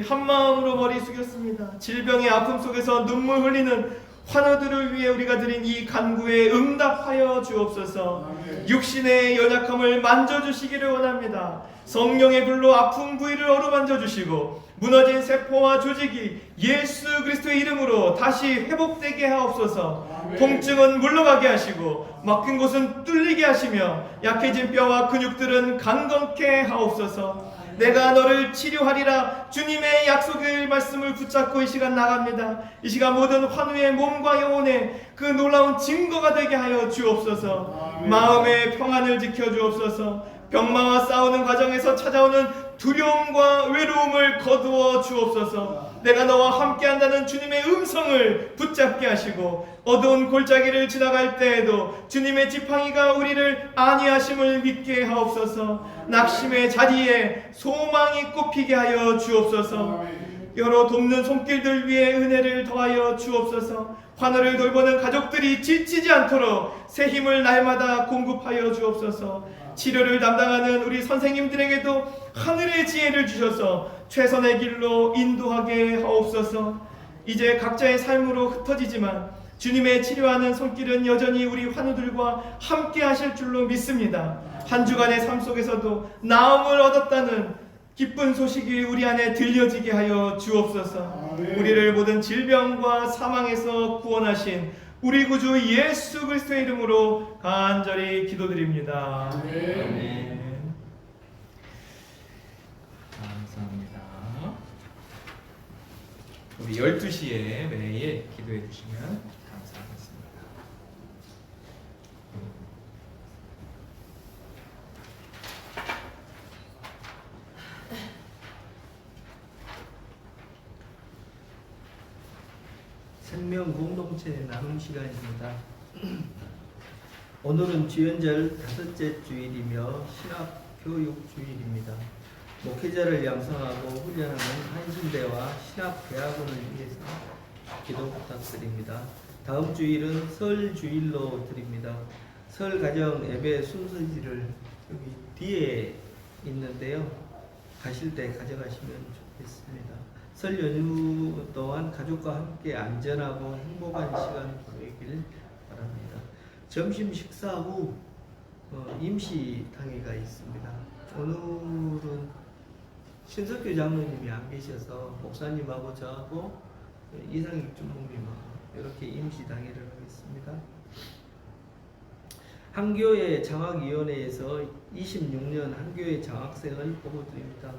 한 마음으로 머리 숙였습니다. 질병의 아픔 속에서 눈물 흘리는 환우들을 위해 우리가 드린 이 간구에 응답하여 주옵소서. 육신의 연약함을 만져주시기를 원합니다. 성령의 불로 아픈 부위를 어루만져 주시고 무너진 세포와 조직이 예수 그리스도의 이름으로 다시 회복되게 하옵소서. 통증은 물러가게 하시고 막힌 곳은 뚫리게 하시며 약해진 뼈와 근육들은 강건케 하옵소서. 내가 너를 치료하리라 주님의 약속의 말씀을 붙잡고 이 시간 나갑니다. 이 시간 모든 환우의 몸과 영혼에 그 놀라운 증거가 되게 하여 주옵소서. 마음의 평안을 지켜 주옵소서. 병마와 싸우는 과정에서 찾아오는 두려움과 외로움을 거두어 주옵소서. 내가 너와 함께한다는 주님의 음성을 붙잡게 하시고 어두운 골짜기를 지나갈 때에도 주님의 지팡이가 우리를 안위하심을 믿게 하옵소서. 낙심의 자리에 소망이 꽃피게 하여 주옵소서. 여러 돕는 손길들 위에 은혜를 더하여 주옵소서. 환우를 돌보는 가족들이 지치지 않도록 새 힘을 날마다 공급하여 주옵소서. 치료를 담당하는 우리 선생님들에게도 하늘의 지혜를 주셔서 최선의 길로 인도하게 하옵소서. 이제 각자의 삶으로 흩어지지만 주님의 치료하는 손길은 여전히 우리 환우들과 함께 하실 줄로 믿습니다. 한 주간의 삶 속에서도 나음을 얻었다는 기쁜 소식이 우리 안에 들려지게 하여 주옵소서. 우리를 모든 질병과 사망에서 구원하신 우리 구주 예수 그리스도의 이름으로 간절히 기도드립니다. 아멘. 감사합니다. 우리 12시에 매일 기도해 주시면 감사하겠습니다. 생명 공동체 나눔 시간입니다. 오늘은 주연절 5째 주일이며 신학 교육 주일입니다. 목회자를 양성하고 훈련하는 한신대와 신학대학원을 위해서 기도 부탁드립니다. 다음 주일은 설 주일로 드립니다. 설 가정 예배 순서지를 여기 뒤에 있는데요. 가실 때 가져가시면 좋겠습니다. 설 연휴 동안 가족과 함께 안전하고 행복한 시간 보내길 바랍니다. 점심 식사 후 임시당회가 있습니다. 오늘은 신석규 장로님이 안 계셔서 목사님하고 저하고 이상익 주목님하고 이렇게 임시당회를 하겠습니다. 한교회 장학위원회에서 26년 한교회 장학생을 뽑아드립니다.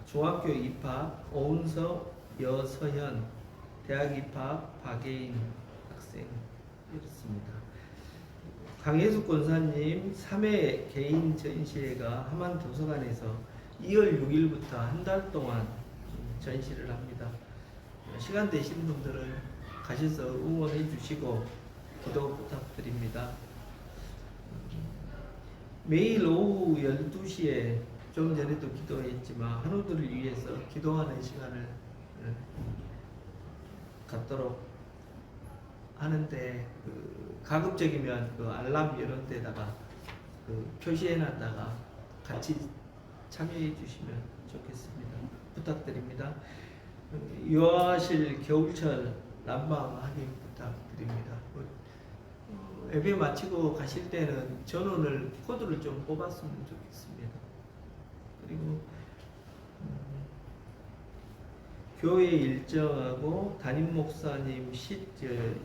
중학교 입학 오은석, 여서현, 대학 입학 박예인 학생 이렇습니다. 강혜숙 권사님 3회 개인 전시회가 함안 도서관에서 2월 6일부터 한 달 동안 전시를 합니다. 시간 되신 분들은 가셔서 응원해 주시고 기도 부탁드립니다. 매일 오후 12시에 좀 전에도 기도했지만 환우들을 위해서 기도하는 시간을 갖도록 하는데 가급적이면 알람 이런 데다가 표시해놨다가 같이 참여해 주시면 좋겠습니다. 부탁드립니다. 유아실 겨울철 난방 확인 부탁드립니다. 예배 마치고 가실 때는 전원을 코드를 좀 뽑았으면 좋겠습니다. 그리고 교회 일정하고 담임 목사님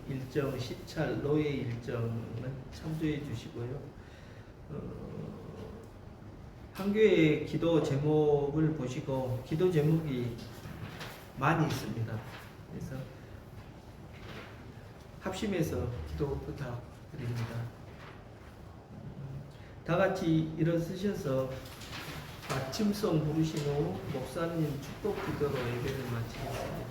일정, 시찰, 노예 일정은 참조해 주시고요. 한교회 기도 제목을 보시고 기도 제목이 많이 있습니다. 그래서 합심해서 기도 부탁드립니다. 다 같이 일어서셔서 아침송 부르신 후 목사님 축복 기도로 예배를 마치겠습니다.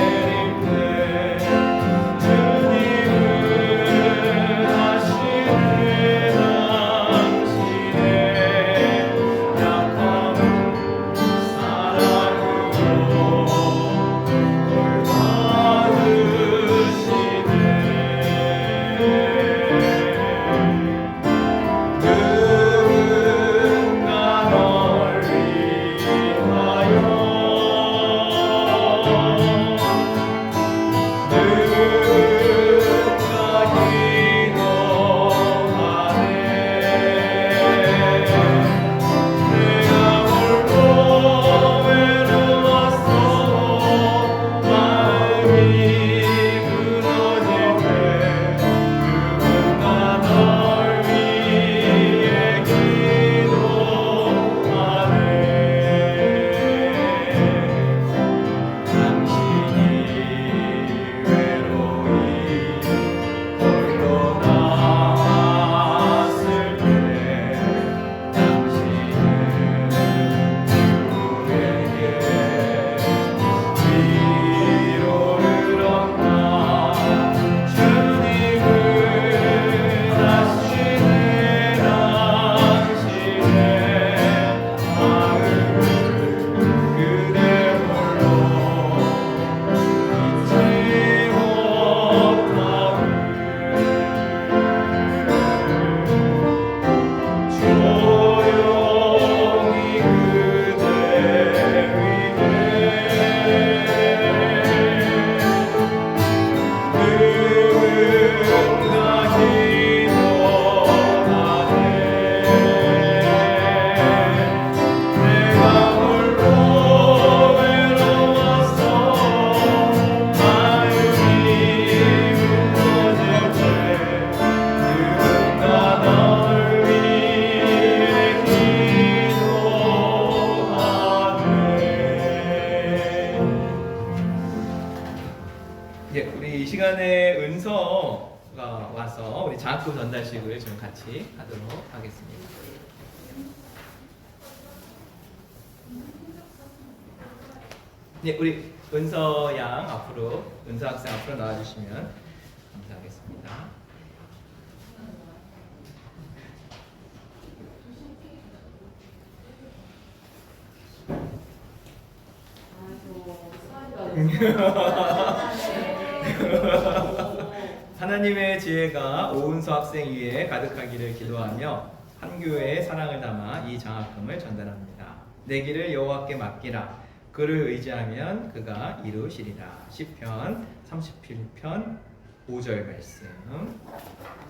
흘러내릴 때 와서 우리 장학금 전달식을 좀 같이 하도록 하겠습니다. 네, 우리 은서 양 앞으로, 은서 학생 앞으로 나와주시면 감사하겠습니다. 하나님의 지혜가 오은서 학생 위에 가득하기를 기도하며 한 교회의 사랑을 담아 이 장학금을 전달합니다. 내 길을 여호와께 맡기라. 그를 의지하면 그가 이루시리라. 시편 37편 5절 말씀.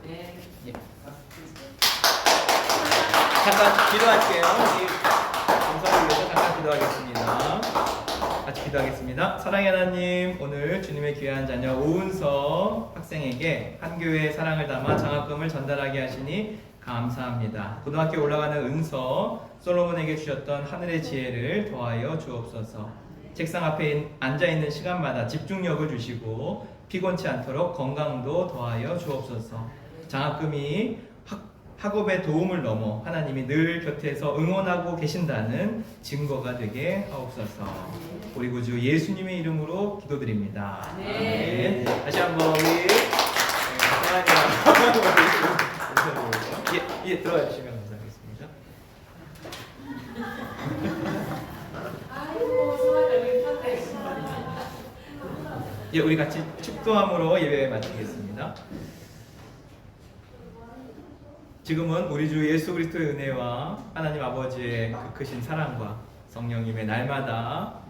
네. 예. 잠깐 기도할게요. 우리 은서를 위해서 잠깐 기도하겠습니다. 같이 기도하겠습니다. 사랑의 하나님, 오늘 주님의 귀한 자녀 오은서 학생에게 한 교회의 사랑을 담아 장학금을 전달하게 하시니 감사합니다. 고등학교 올라가는 은서, 솔로몬에게 주셨던 하늘의 지혜를 더하여 주옵소서. 책상 앞에 앉아있는 시간마다 집중력을 주시고 피곤치 않도록 건강도 더하여 주옵소서. 장학금이 학업의 도움을 넘어 하나님이 늘 곁에서 응원하고 계신다는 증거가 되게 하옵소서. 우리 구주 예수님의 이름으로 기도드립니다. 네. 아멘. 다시 한번 우리 예, 들어와 주시면 감사하겠습니다. 아이고, 소아들이 판대. 예, 우리 같이 축도함으로 예배 마치겠습니다. 지금은 우리 주 예수 그리스도의 은혜와 하나님 아버지의 그 크신 사랑과 성령님의 날마다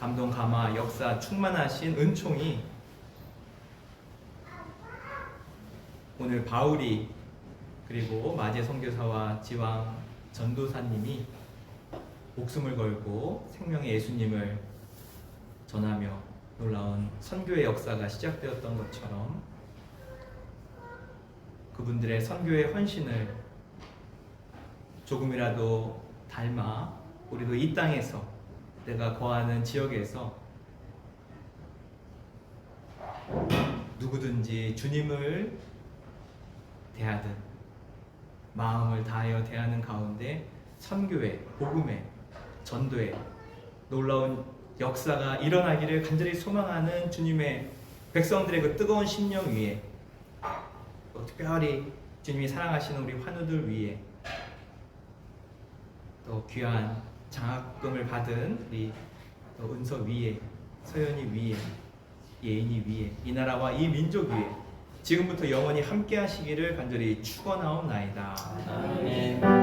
감동, 감화, 역사 충만하신 은총이 오늘 바울이 그리고 마제 선교사와 지왕 전도사님이 목숨을 걸고 생명의 예수님을 전하며 놀라운 선교의 역사가 시작되었던 것처럼 그분들의 선교의 헌신을 조금이라도 닮아 우리도 이 땅에서 내가 거하는 지역에서 누구든지 주님을 대하듯 마음을 다하여 대하는 가운데 선교의, 복음의, 전도의 놀라운 역사가 일어나기를 간절히 소망하는 주님의 백성들의 그 뜨거운 심령 위에 또 특별히 주님이 사랑하시는 우리 환우들 위에 또 귀한 장학금을 받은 우리 또 은서 위에, 서연이 위에, 예인이 위에, 이 나라와 이 민족 위에 지금부터 영원히 함께 하시기를 간절히 축원하옵나이다. 아멘.